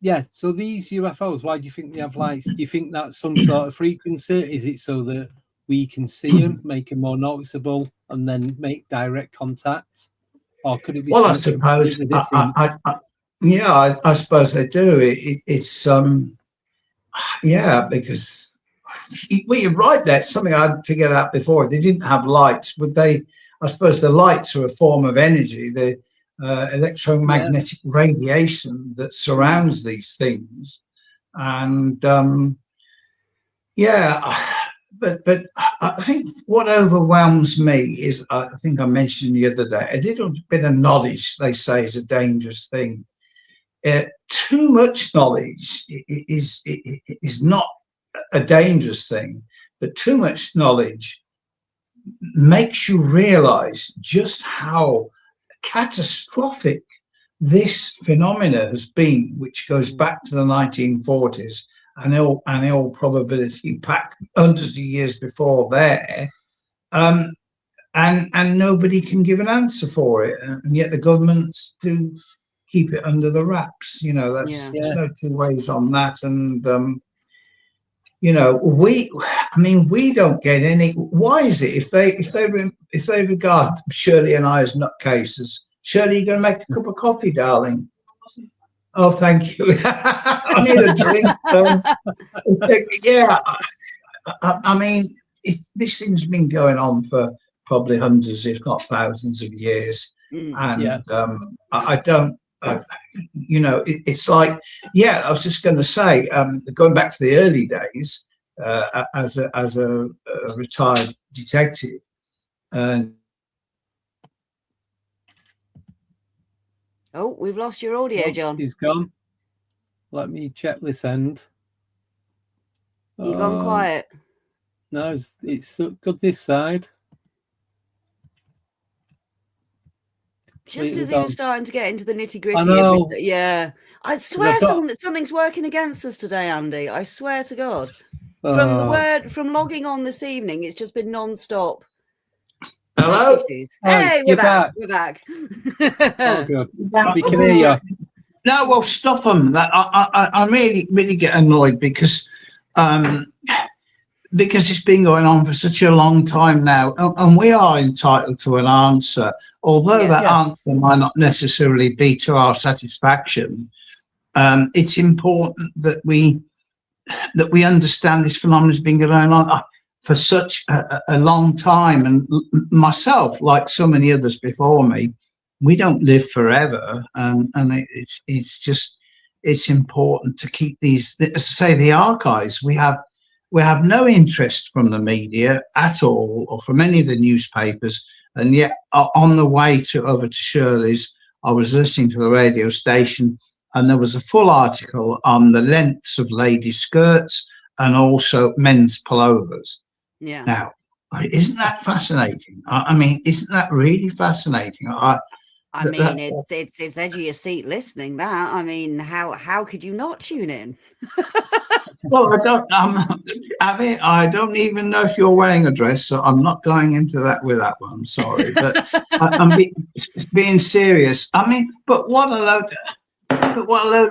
Yeah, so these UFOs, why do you think they have lights? Do you think that's some sort of frequency? Is it so that we can see them, make them more noticeable, and then make direct contact? Or could it be? Well, I suppose, I suppose they do. It's because well, you're right. That's something I'd figured out before. If they didn't have lights, would they? I suppose the lights are a form of energy, the electromagnetic radiation that surrounds these things, and but I think what overwhelms me is, I think I mentioned the other day, a little bit of knowledge, they say, is a dangerous thing. Too much knowledge is not a dangerous thing, but too much knowledge makes you realize just how catastrophic this phenomena has been, which goes back to the 1940s and in all probability back hundreds of years before there, and nobody can give an answer for it, and yet the governments do keep it under the wraps. There's no two ways on that. And we don't get any. Why is it if they regard Shirley and I as nutcases? Shirley, you going to make a cup of coffee, darling? Oh, thank you. I need a drink. This thing's been going on for probably hundreds, if not thousands of years. And I don't, it's like, I was just going to say, going back to the early days, as a retired detective, and oh, we've lost your audio, John. He's gone. Let me check this end. You've gone quiet. No, it's good this side. Just as he was starting to get into the nitty gritty. I know. I swear something's working against us today, Andy. I swear to God. From logging on this evening, it's just been non-stop. Hello? Hey, we're back. We're back. Oh, good. We can hear you. No, well, stuff them. I really, really get annoyed because it's been going on for such a long time now, and we are entitled to an answer, although that answer might not necessarily be to our satisfaction. It's important that we understand this phenomenon has been going on for such a long time, and myself, like so many others before me, we don't live forever, and it's important to keep these, as I say, the archives. We have no interest from the media at all, or from any of the newspapers, and yet on the way over to Shirley's, I was listening to the radio station, and there was a full article on the lengths of ladies' skirts and also men's pullovers. Yeah. Now, isn't that fascinating? I mean, isn't that really fascinating? It's edge of your seat listening. That, I mean, how could you not tune in? Well, I don't even know if you're wearing a dress, so I'm not going into that with that one. Sorry, but I'm being serious. I mean, but what a load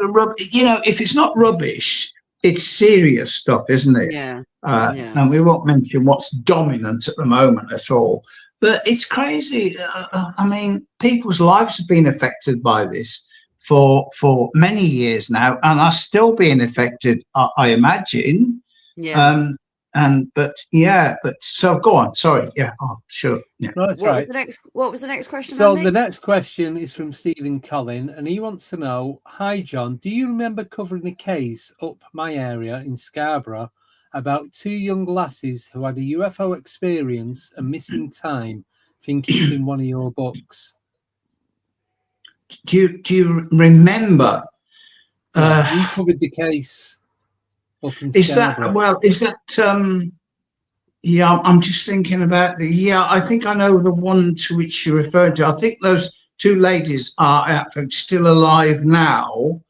of rubbish. If it's not rubbish, it's serious stuff, isn't it? Yeah. And we won't mention what's dominant at the moment at all. But it's crazy. I mean, people's lives have been affected by this for many years now, and are still being affected, I imagine. Yeah. But so go on. Sorry. Yeah. Oh, sure. Yeah. No, that's right. What was the next question? So Andy? the next question is from Stephen Collin, and he wants to know: Hi, John. Do you remember covering a case up my area in Scarborough about two young lasses who had a UFO experience and missing time? Think it's in one of your books. Do you remember? We covered the case. Is that? I'm just thinking about I think I know the one to which you referred to. I think those two ladies are actually still alive now,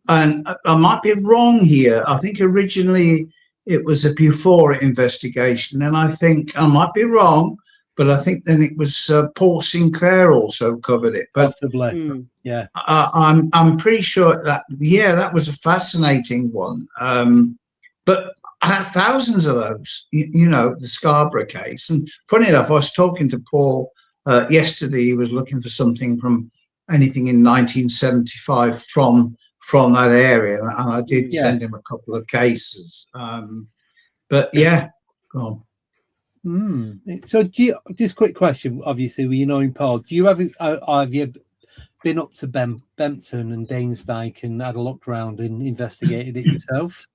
and I might be wrong here. I think originally it was a Buford investigation, and I think I might be wrong, but I think then it was Paul Sinclair also covered it. But possibly, yeah. I'm pretty sure that was a fascinating one. But I have thousands of those. You know, the Scarborough case. And funny enough, I was talking to Paul yesterday. He was looking for something from anything in 1975 from that area, and I did send him a couple of cases. But yeah, go on. So, just quick question. Obviously, you knowing Paul, do you have you been up to Bempton and Danesdyke and had a look around and investigated it yourself?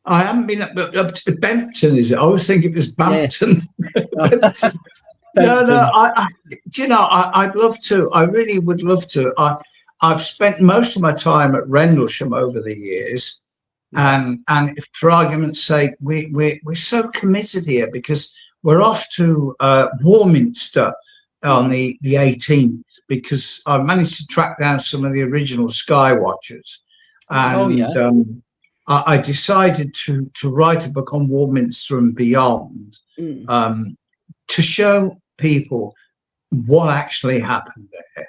I haven't been up to Bempton, is it? I always think it was Bampton. Yeah. No. Do you know? I'd love to. I really would love to. I've spent most of my time at Rendlesham over the years, and if, for argument's sake, we're so committed here because we're off to Warminster on the 18th, because I managed to track down some of the original Sky Watchers, and I decided to write a book on Warminster and beyond, to show people what actually happened there.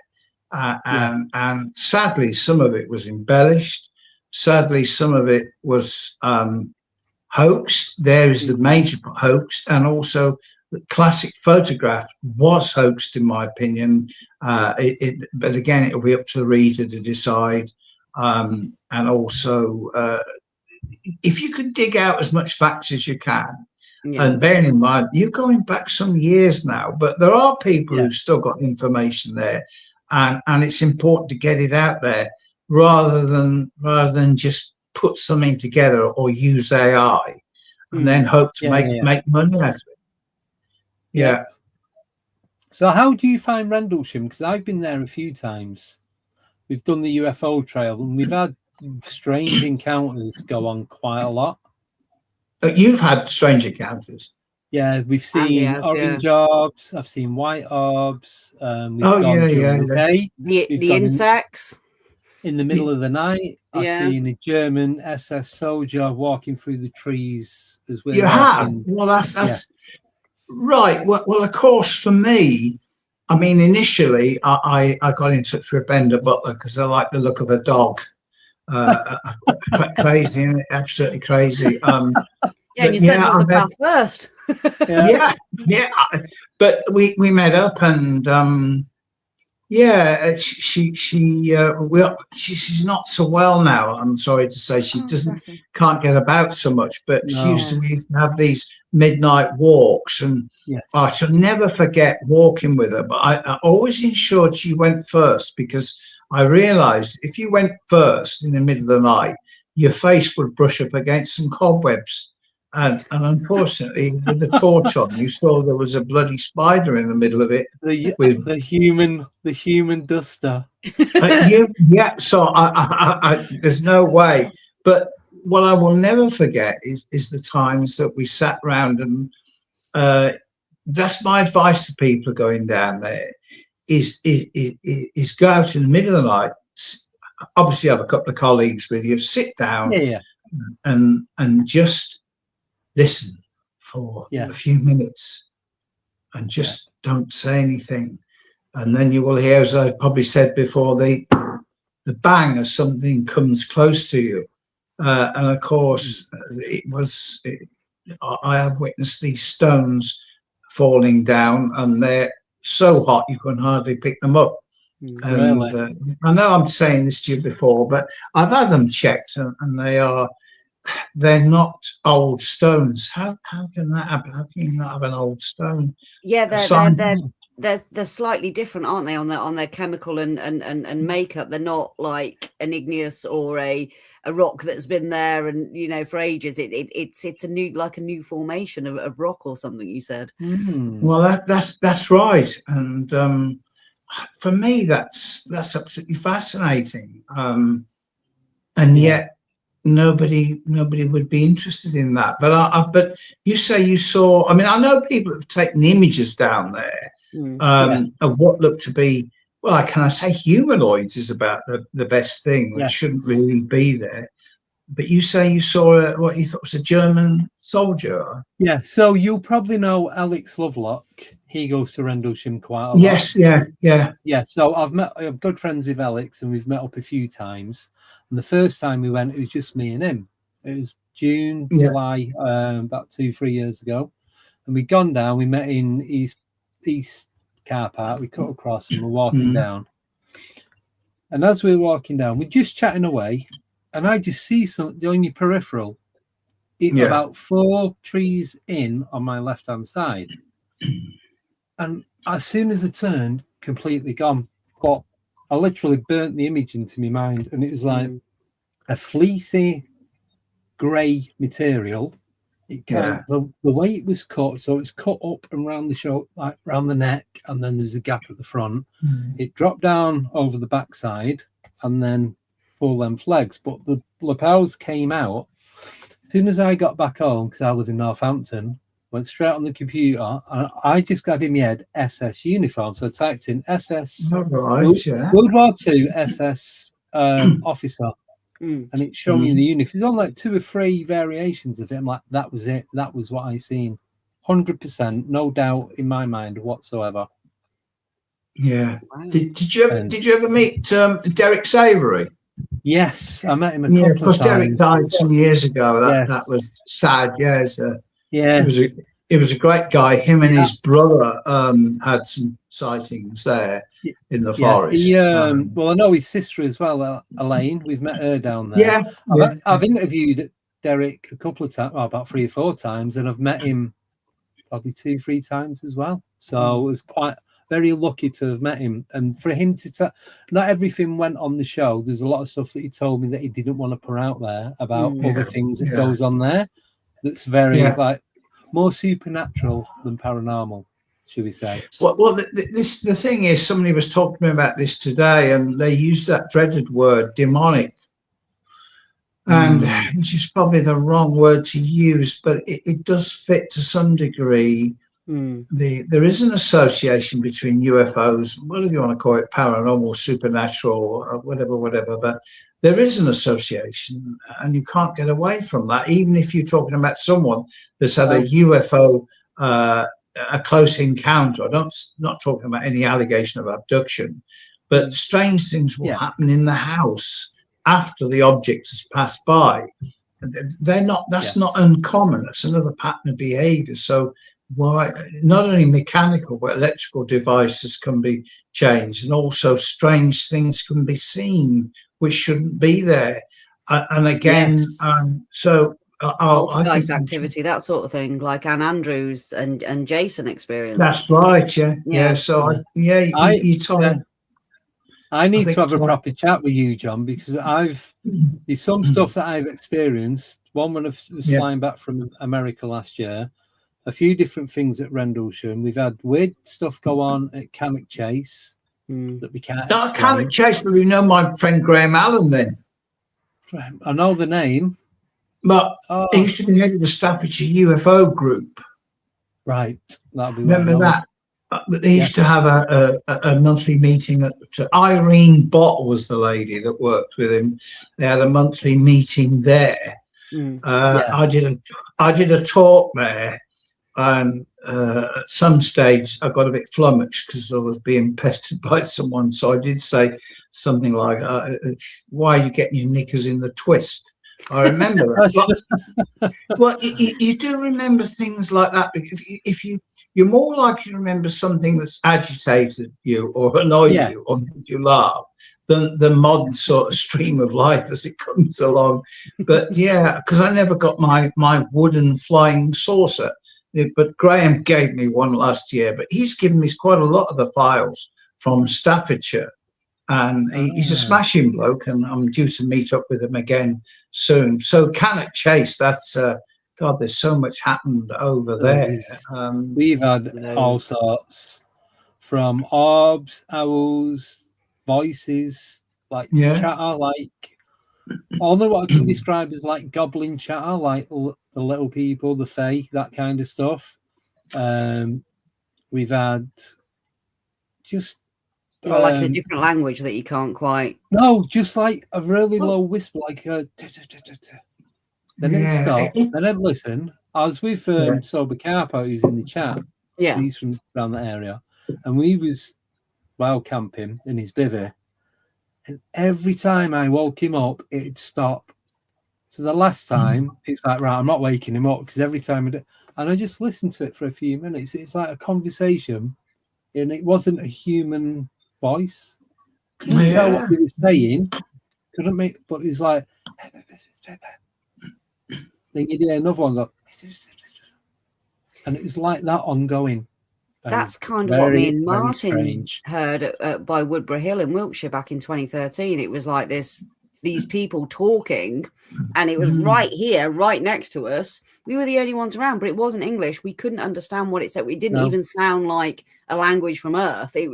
And sadly, some of it was embellished. Sadly, some of it was hoaxed. There is the major hoax, and also the classic photograph was hoaxed, in my opinion. But again, it'll be up to the reader to decide. And also, if you could dig out as much facts as you can, and bearing in mind, you're going back some years now, but there are people who've still got information there, and it's important to get it out there rather than just put something together or use AI and then hope to make money out of it. Yeah. So how do you find Rendlesham? Because I've been there a few times. We've done the UFO trail, and we've had strange encounters go on quite a lot. You've had strange encounters. Yeah, we've seen orange orbs. I've seen white orbs. We've gone during the day. The insects. In the middle of the night, I've seen a German SS soldier walking through the trees as well. You have? Well, that's right. Well, of course, for me, I mean, initially, I got in touch with Bender Butler because I like the look of a dog. Crazy, absolutely crazy. And you said it was the path first. But we met up, and she's not so well now. I'm sorry to say, she can't get about so much. But she used to have these midnight walks, and I shall never forget walking with her. But I always ensured she went first, because I realised if you went first in the middle of the night, your face would brush up against some cobwebs. And unfortunately, with the torch on, you saw there was a bloody spider in the middle of it. The human duster. So I there's no way. But what I will never forget is the times that we sat round, and that's my advice to people going down there. Is go out in the middle of the night, obviously have a couple of colleagues with you, sit down and just listen for a few minutes, and just don't say anything. And then you will hear, as I probably said before, the bang as something comes close to you. And of course, I have witnessed these stones falling down, and they're so hot you can hardly pick them up. And I know I'm saying this to you before, but I've had them checked, and they're not old stones. How can that happen? How can you not have an old stone? Yeah, they're slightly different, aren't they, on their chemical and makeup? They're not like an igneous or a rock that's been there and for ages. It's a new formation of rock or something, you said. Well, that's right. And for me, that's absolutely fascinating. And yet nobody would be interested in that. But you say you saw. I mean, I know people have taken images down there of what looked to be. Well, can I say humanoids is about the best thing, which shouldn't really be there. But you say you saw what you thought was a German soldier. Yeah, so you'll probably know Alex Lovelock. He goes to Rendlesham quite a lot. Yes, yeah. So I'm good friends with Alex, and we've met up a few times. And the first time we went, it was just me and him. It was June, July, about 2-3 years ago. And we'd gone down, we met in East car park, we cut across and we're walking down. And as we were walking down, we're just chatting away, and I just see something on your peripheral, about 4 trees in on my left-hand side. And as soon as I turned, completely gone. But I literally burnt the image into my mind, and it was like a fleecy grey material. It came, the way it was cut, so it's cut up and round the shoulder, like round the neck, and then there's a gap at the front. It dropped down over the backside and then full-length legs, but the lapels came out. As soon as I got back home, because I live in Northampton, went straight on the computer, and I just got in my head SS uniform. So I typed in SS World War II SS officer. And it's showing you the uniform. There's only like 2 or 3 variations of it. I'm like, that was it. That was what I seen. 100%, no doubt in my mind whatsoever. Yeah. Wow. Did you ever meet Derek Savory? Yes, I met him a couple of times. Derek died some years ago. That was sad. He was a great guy. Him and his brother had some sightings there in the forest. Well, I know his sister as well, Elaine. We've met her down there. I've interviewed Derek a couple of times, about 3 or 4 times, and I've met him probably 2-3 times as well. So I was quite very lucky to have met him, and for him to not everything went on the show. There's a lot of stuff that he told me that he didn't want to put out there about other things that goes on there. That's very like more supernatural than paranormal, should we say? Well, the thing is, somebody was talking to me about this today, and they used that dreaded word, demonic, and which is probably the wrong word to use, but it does fit to some degree. There is an association between UFOs, whatever you want to call it, paranormal, supernatural, or whatever, but there is an association, and you can't get away from that, even if you're talking about someone that's had a UFO, a close encounter. I'm not talking about any allegation of abduction, but strange things will happen in the house after the object has passed by. That's not uncommon. That's another pattern of behavior. So why not only mechanical but electrical devices can be changed, and also strange things can be seen which shouldn't be there, and again poltergeist activity, that sort of thing, like Anne Andrews and Jason experienced. That's right. So I need to have a proper chat with you, John, because there's some stuff that I've experienced. One when I was flying back from America last year, a few different things at Rendlesham. We've had weird stuff go on at Cannock Chase that we can't explain. Cannock Chase, but we know my friend Graham Allen then. I know the name. But he used to be head of the Staffordshire UFO group. Right. That'll be remember that? But they used to have a monthly meeting. Irene Bott was the lady that worked with him. They had a monthly meeting there. I did a talk there. And at some stage, I got a bit flummoxed because I was being pestered by someone. So I did say something like, "Why are you getting your knickers in the twist?" I remember that. Well, you do remember things like that, because if you're more likely to remember something that's agitated you or annoyed you or made you laugh than the modern sort of stream of life as it comes along. But because I never got my wooden flying saucer. But Graham gave me one last year, but he's given me quite a lot of the files from Staffordshire, and he's a smashing bloke, and I'm due to meet up with him again soon. So Cannock Chase, that's God, there's so much happened over there. We've had all sorts, from orbs, owls, voices, like chatter, like although what I can describe as like goblin chatter, like the little people, the fae, that kind of stuff. We've had just like in a different language that you can't quite. No, just like a really low whisper, like then it stopped. Then I'd listen. I was with Sober Carpo, who's in the chat. Yeah, he's from around that area, and we was wild camping in his bivvy. And every time I woke him up, it'd stop. So the last time, it's like, right, I'm not waking him up, because every time I do, and I just listened to it for a few minutes. It's like a conversation, and it wasn't a human voice. Couldn't tell what he was saying. Couldn't make, but he's like, then you hear another one go, and it was like that ongoing. That's kind of what me and Martin heard by Woodborough Hill in Wiltshire back in 2013. It was like these people talking, and it was right here, right next to us. We were the only ones around, but it wasn't English. We couldn't understand what it said. It didn't even sound like a language from Earth. It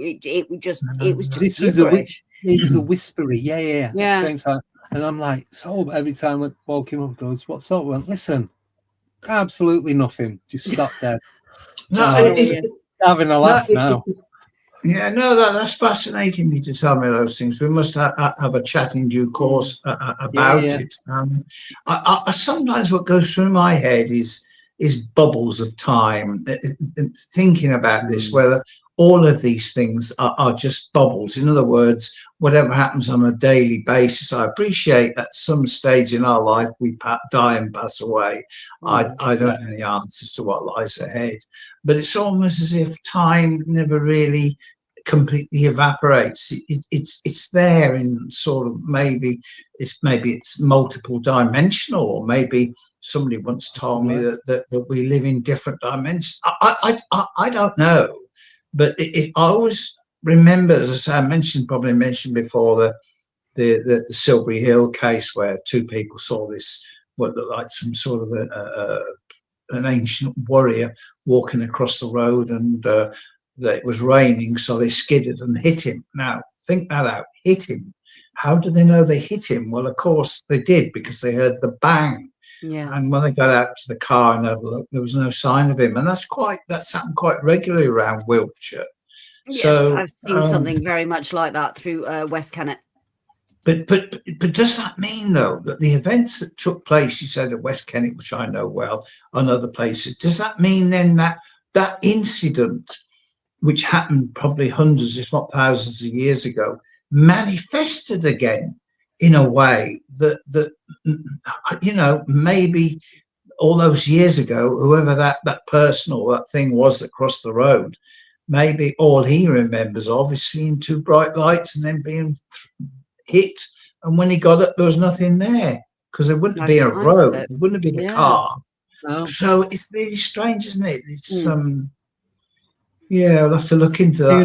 was just gibberish. It was a whispery, yeah. Same time. And I'm like, so every time I woke him up, goes, what's up? I went, listen, absolutely nothing. Just stop there. Having a laugh now. Yeah, no, that's fascinating me to tell me those things. We must have a chat in due course about it. I sometimes what goes through my head is bubbles of time, thinking about this, whether all of these things are just bubbles. In other words, whatever happens on a daily basis, I appreciate at some stage in our life we die and pass away. I don't know the answers to what lies ahead, but it's almost as if time never really completely evaporates. It's there in sort of maybe it's multiple dimensional, or maybe somebody once told me that we live in different dimensions. I don't know, but I always remember, as I say, probably mentioned before, the Silbury Hill case where two people saw this, what looked like some sort of an ancient warrior walking across the road, and it was raining, so they skidded and hit him. Now, think that out. Hit him. How do they know they hit him? Well, of course they did, because they heard the bang. Yeah. And when they got out to the car and had a look, there was no sign of him. And that's happened quite regularly around Wiltshire. Yes, so, I've seen something very much like that through West Kennet. But does that mean, though, that the events that took place, you said at West Kennet, which I know well, and other places, does that mean then that incident, which happened probably hundreds, if not thousands of years ago, manifested again in a way that maybe all those years ago, whoever that person or that thing was that crossed the road, maybe all he remembers of is seeing two bright lights and then being hit, and when he got up there was nothing there, because there wouldn't be a road, there wouldn't have been a car. So it's really strange, isn't it? It's I'll have to look into that.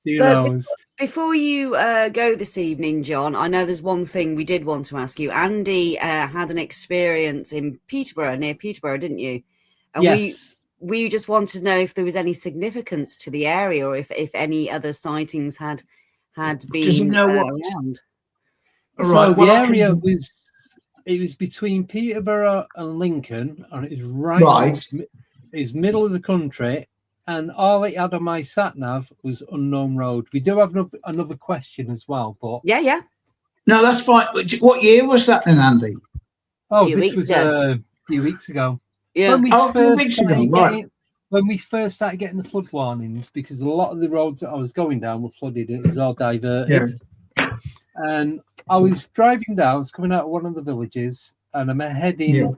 Who knows? Before you go this evening, John, I know there's one thing we did want to ask you. Andy had an experience in Peterborough, near Peterborough, didn't you? And yes. We just wanted to know if there was any significance to the area, or if any other sightings had been around. So the area was between Peterborough and Lincoln, and it was right. It was middle of the country, and all it had on my sat nav was unknown road. We do have another question as well, but no, that's fine. What year was that then, Andy? Oh, this was a few weeks ago. Yeah. When we first started getting the flood warnings, because a lot of the roads that I was going down were flooded, it was all diverted. Yeah. And I was driving down, I was coming out of one of the villages, and I'm heading,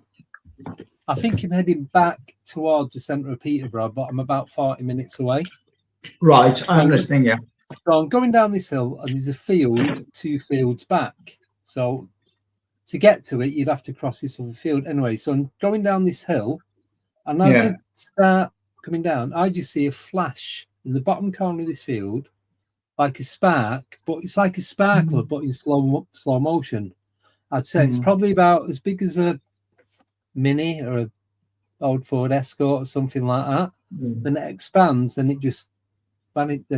I think I'm heading back towards the centre of Peterborough, but I'm about 40 minutes away. Right, I understand, yeah. So I'm going down this hill, and there's a field 2 fields back. So to get to it, you'd have to cross this other field. Anyway, so I'm going down this hill, and as I start coming down, I just see a flash in the bottom corner of this field, like a spark, but it's like a sparkler, but in slow motion. I'd say it's probably about as big as a Mini or a old Ford Escort or something like that. Then it expands, and then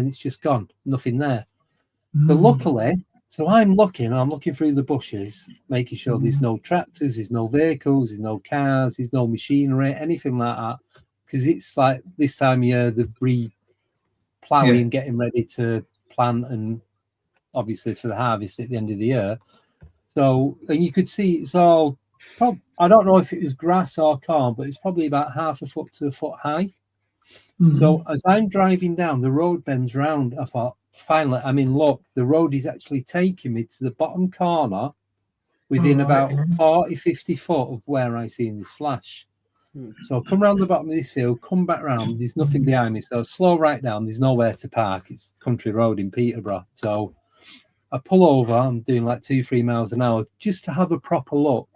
it's just gone, nothing there. But luckily, so I'm looking through the bushes, making sure there's no tractors, there's no vehicles, there's no cars, there's no machinery, anything like that. Because it's like this time of year, the ploughing, getting ready to plant, and obviously for the harvest at the end of the year. So, and you could see it's all, I don't know if it was grass or corn, but it's probably about half a foot to a foot high. So as I'm driving down, the road bends round. I thought, finally, look, the road is actually taking me to the bottom corner within about 40, 50 foot of where I seen this flash. So I come round the bottom of this field, come back round, there's nothing behind me. So I slow right down, there's nowhere to park. It's country road in Peterborough. So I pull over, I'm doing like 2-3 miles an hour just to have a proper look.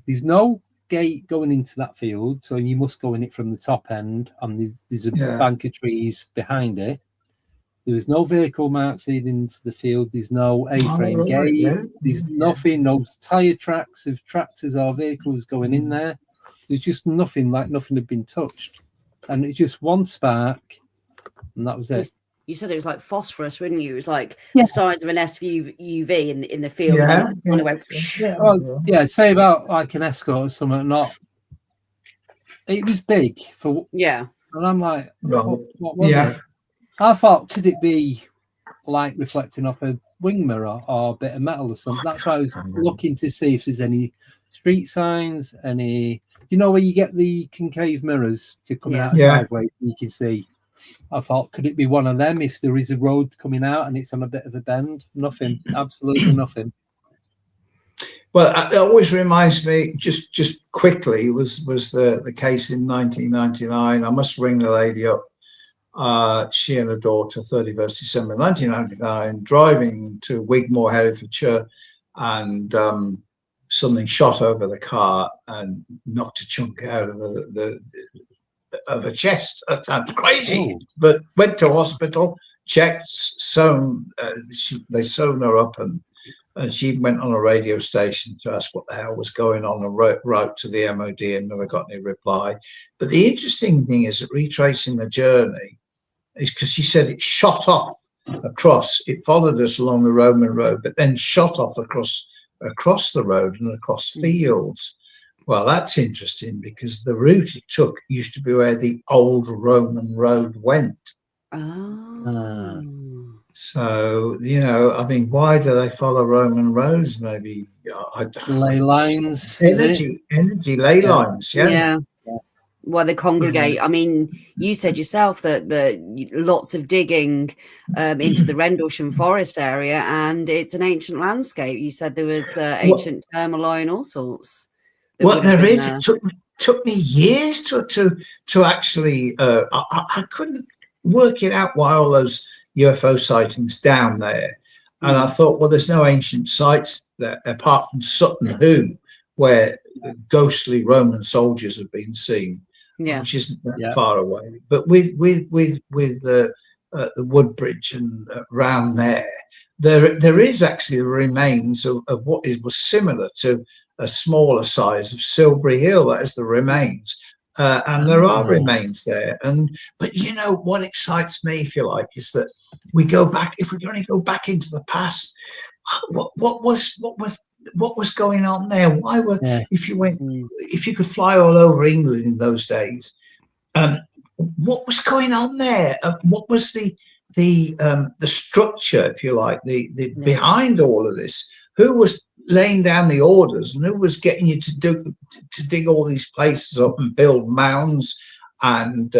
There's no gate going into that field, so you must go in it from the top end, and there's a bank of trees behind it. There was no vehicle marks leading into the field. There's no A-frame gate. There's nothing, no tyre tracks of tractors or vehicles going in there. There's just nothing, like nothing had been touched. And it's just one spark, and that was it. You said it was like phosphorus, wouldn't you? It was like the size of an SUV in the field. Say about like an Escort or something. Not. It was big for. Yeah. And I'm like, what was it? I thought, could it be light reflecting off a wing mirror or a bit of metal or something? That's why I was looking to see if there's any street signs, any, you know, where you get the concave mirrors to come out of the driveway, you can see. I thought, could it be one of them if there is a road coming out and it's on a bit of a bend? Nothing, absolutely nothing. Well, it always reminds me, just quickly, was the case in 1999. I must ring the lady up. She and her daughter, 31st December 1999, driving to Wigmore, Herefordshire, and something shot over the car and knocked a chunk out of her chest. That sounds crazy, but went to hospital, checked, sewn. They sewn her up, and she went on a radio station to ask what the hell was going on, and wrote to the MOD and never got any reply. But the interesting thing is that retracing the journey is because she said it shot off across. It followed us along the Roman road, but then shot off across the road and across fields. Well, that's interesting because the route it took used to be where the old Roman road went. So, you know, I mean, why do they follow Roman roads? Maybe ley lines, energy ley lines. Yeah. Well, they congregate. I mean, you said yourself that lots of digging into the Rendlesham Forest area, and it's an ancient landscape. You said there was the ancient Tourmaline and all sorts. Well, there is. It took me years to actually. I couldn't work it out why all those UFO sightings down there, and I thought, well, there's no ancient sites there apart from Sutton Hoo, where ghostly Roman soldiers have been seen, which isn't that far away. But with the Woodbridge and around there is actually the remains of what was similar to a smaller size of Silbury Hill. That is the remains. And there are remains there. But you know what excites me, if you like, is that we go back. If we can only go back into the past, what was going on there? Why were if you could fly all over England in those days, what was going on there? What was the structure, if you like, the behind all of this? Who was laying down the orders, and who was getting you to dig all these places up and build mounds and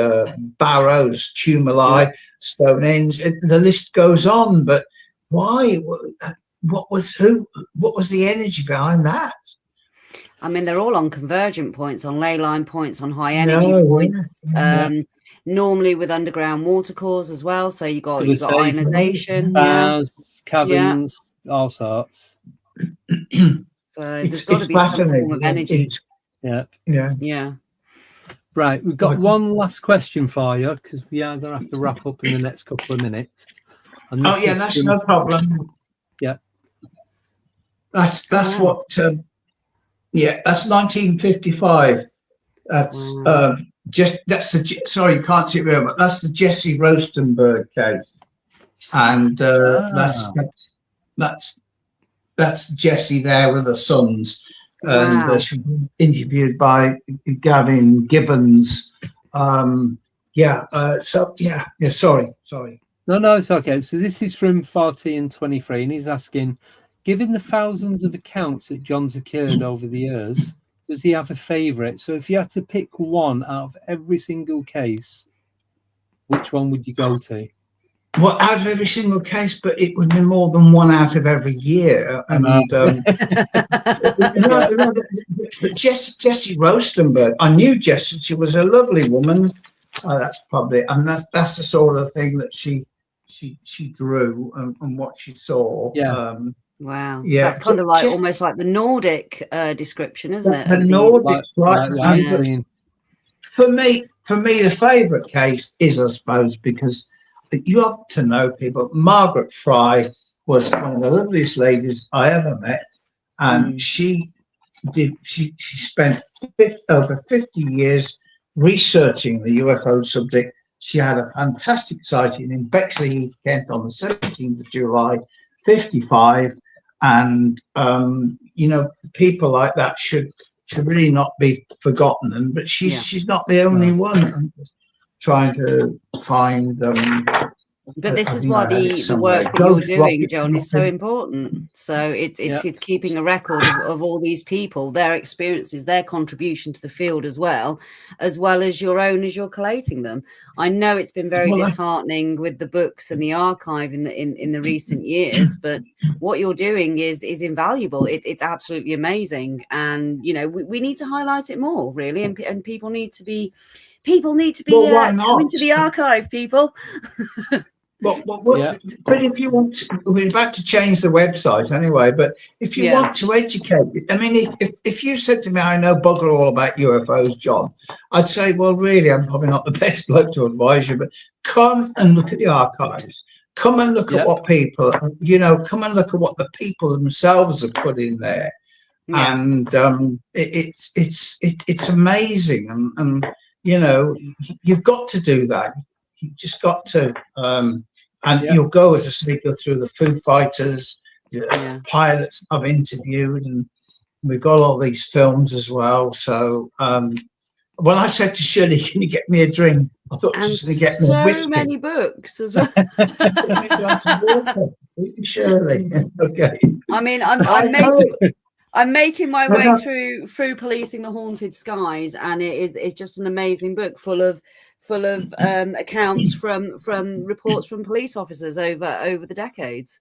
barrows, tumuli, Stonehenge? The list goes on. But why? What was the energy behind that? I mean, they're all on convergent points, on ley line points, on high energy points. Normally with underground watercores as well. So you got ionization, caverns, all sorts. So there's got to be some form of energy. Yeah. Right, we've got one last question for you because we are going to have to wrap up in the next couple of minutes. And that's no problem. Yeah, that's what. That's 1955. That's sorry, you can't see it there, but that's the Jesse Rostenberg case, and that's Jesse there with her sons, and she was interviewed by Gavin Gibbons. Sorry. No, it's okay. So this is from 1423, and he's asking, given the thousands of accounts that John's occurred over the years, does he have a favourite? So if you had to pick one out of every single case, which one would you go to? Well, out of every single case, but it would be more than one out of every year. And but Jessie Rostenberg, I knew Jessie. She was a lovely woman. That's probably, and that's the sort of thing that she drew and what she saw. Yeah. Wow. Yeah. That's kind of like almost like the Nordic description, isn't it? The Nordic, right? For me, the favourite case is, I suppose, because you have to know people. Margaret Fry was one of the loveliest ladies I ever met, and she spent over 50 years researching the UFO subject. She had a fantastic sighting in Bexley, Kent, on the 17th of July, 55, and people like that should really not be forgotten. But she's not the only one. I'm just trying to find. But this is why the work that you're doing, John, is so important. So it's keeping a record of all these people, their experiences, their contribution to the field as well as your own as you're collating them. I know it's been very disheartening with the books and the archive in the recent years, but what you're doing is invaluable. It's absolutely amazing, and we need to highlight it more, really, and people need to be coming to the archive, people. But if you want to, we're about to change the website anyway, but if you want to educate, I mean, if you said to me, I know bugger all about UFOs, John, I'd say, well, really, I'm probably not the best bloke to advise you, but come and look at the archives. Come and look at what people, come and look at what the people themselves have put in there. Yeah. And it's amazing. And you've got to do that. You just got to, you'll go, as I say, go through the Foo Fighters, the pilots I've interviewed, and we've got all these films as well. So when I said to Shirley, can you get me a drink? I thought she was going to get me a whiskey. So many books as well. Shirley, okay. I mean, I'm making my way through Policing the Haunted Skies, and it's just an amazing book full of accounts from reports from police officers over the decades.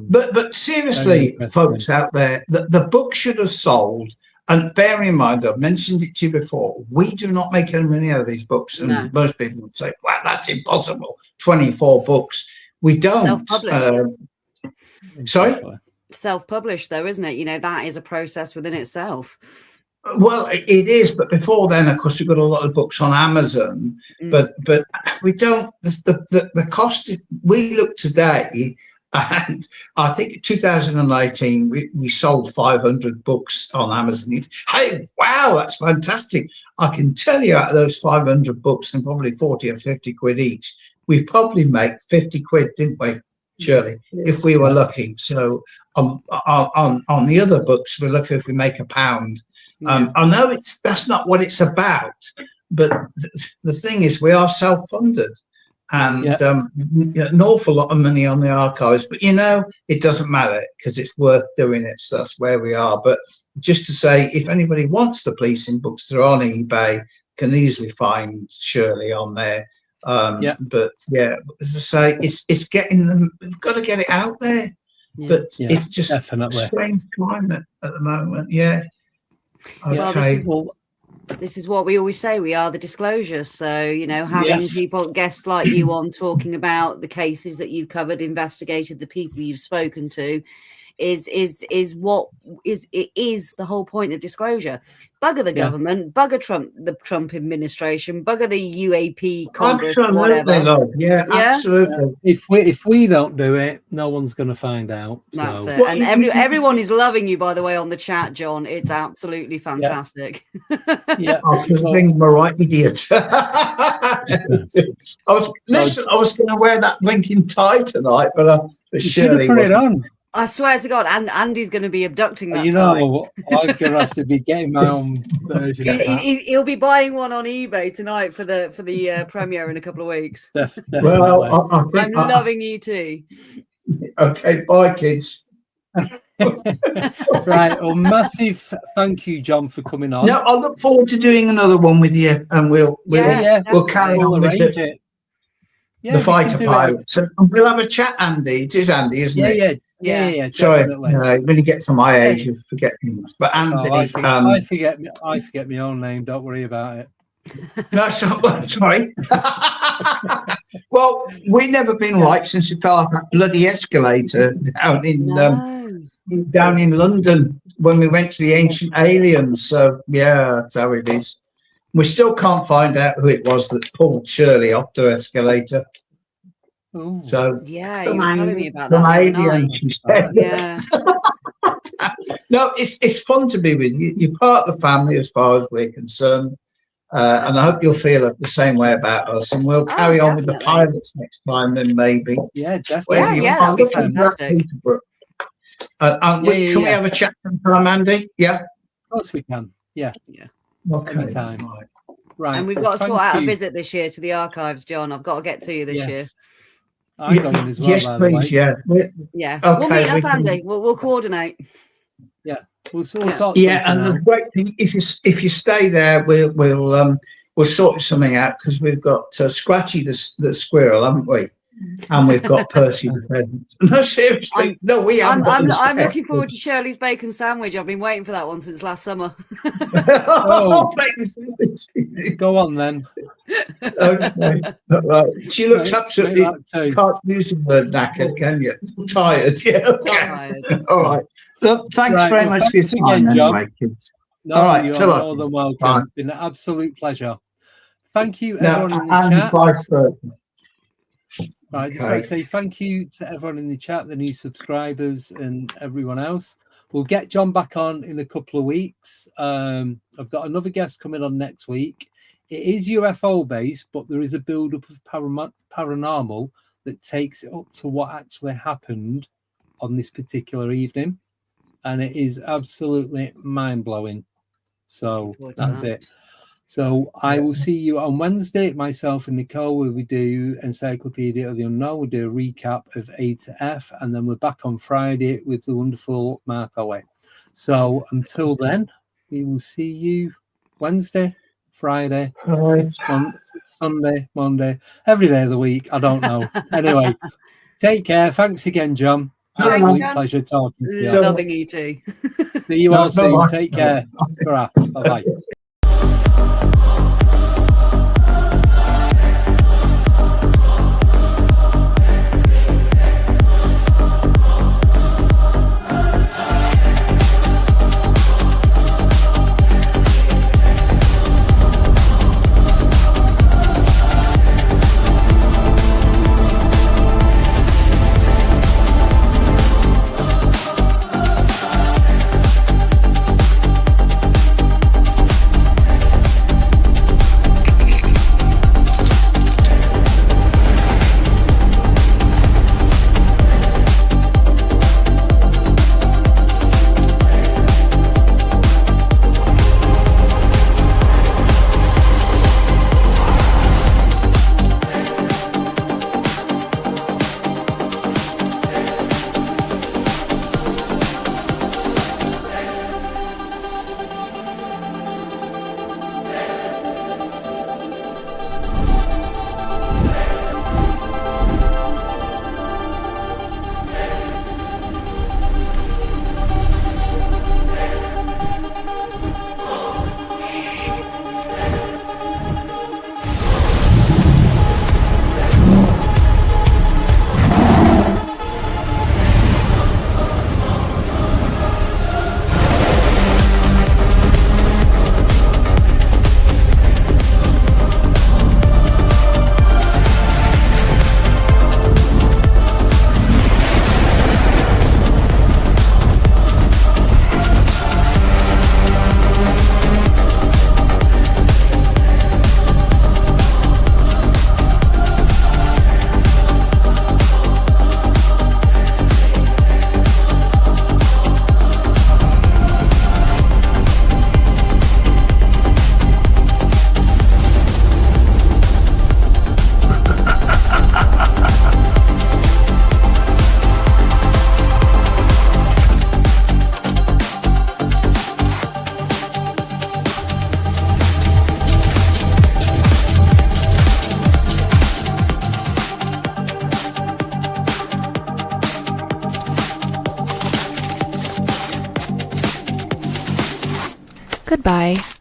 But seriously, folks out there, the book should have sold. And bear in mind, I've mentioned it to you before, we do not make any money out of these books. And most people would say, wow, that's impossible. 24 books. We don't. Self-published. Sorry? Self-published, though, isn't it? That is a process within itself. Well, it is, but before then, of course, we've got a lot of books on Amazon, but we don't. The cost. We look today, and I think in 2018 we sold 500 books on Amazon. Hey, wow, that's fantastic! I can tell you, out of those 500 books, and probably 40 or 50 quid each, we probably make 50 quid, didn't we? Surely, if we were lucky. So on the other books, we're lucky if we make £1. I know that's not what it's about, but the thing is, we are self-funded, and an awful lot of money on the archives. But it doesn't matter because it's worth doing it. So that's where we are. But just to say, if anybody wants the policing books, they're on eBay. Can easily find Shirley on there. But as I say, it's getting them. We've got to get it out there. But it's just a strange climate at the moment. Okay. Well, this is what we always say. We are the disclosure. So having people, guests like you on, talking about the cases that you've covered, investigated, the people you've spoken to, is the whole point of disclosure. Bugger the government, bugger the Trump administration, bugger the UAP Congress, whatever. Absolutely. If we don't do it, no one's going to find out. That's it. And everyone is loving you, by the way, on the chat, John. It's absolutely fantastic. I was being the right idiot. I was going to wear that blinking tie tonight, but Shirley put it on. I swear to God, and Andy's going to be abducting that. I'm going to have to be getting my own version of that. He'll be buying one on eBay tonight for the premiere in a couple of weeks. Definitely. Well, I'm loving you too. Okay, bye, kids. Right. Well, massive thank you, John, for coming on. No, I look forward to doing another one with you, and we'll carry on with it. Yeah, the we fighter can do it. pilot. So we'll have a chat, Andy. It is Andy, isn't it? Yeah. Sorry, Definitely. when you get to my age, you forget things. But Anthony, I forget my own name. Don't worry about it. No, sorry. Well, we've never been right since we fell off that bloody escalator down in London when we went to the Ancient Aliens. So yeah, that's how it is. We still can't find out who it was that pulled Shirley off the escalator. Ooh. So yeah, you were telling me about that the other night. She said. Yeah. No, it's fun to be with you. You're part of the family as far as we're concerned. And I hope you'll feel the same way about us. And we'll carry on with the pilots next time, then maybe. Yeah, definitely. That'll be fantastic. Can we have a chat sometime, Andy? Yeah? Of course we can. Yeah. Okay. Anytime. Right. And we've got to sort out a visit this year to the archives, John. I've got to get to you this year. I got one as well. Yes, please. Yeah. Yeah. Okay, we'll meet up, Andy. We'll coordinate. Yeah. We'll sort and the great thing, if you stay there, we'll sort something out because we've got Scratchy the squirrel, haven't we? And we've got Percy the pheasant. No, seriously, we haven't. I'm looking forward to Shirley's bacon sandwich. I've been waiting for that one since last summer. Go on then. Okay. Right. She looks absolutely can't use the word knackered, can you? Tired. Yeah. Tired. All right. Well, thanks very much for your time, again, John. kids. No, all right. You're more than welcome. Bye. It's been an absolute pleasure. Thank you, everyone in the chat. Right, I just want to say thank you to everyone in the chat, the new subscribers and everyone else. We'll get John back on in a couple of weeks. I've got another guest coming on next week. It is UFO based, but there is a build-up of paranormal that takes it up to what actually happened on this particular evening. And it is absolutely mind-blowing. So that's it. So I will see you on Wednesday, myself and Nicole, where we do Encyclopedia of the Unknown. We'll do a recap of A to F, and then we're back on Friday with the wonderful Mark Holloway. So until then, we will see you Wednesday, Friday, Sunday, Monday, every day of the week. I don't know. Anyway, take care. Thanks again, John. Absolute pleasure talking to you. Loving you too. See you all soon. Take care. Bye-bye. Goodbye.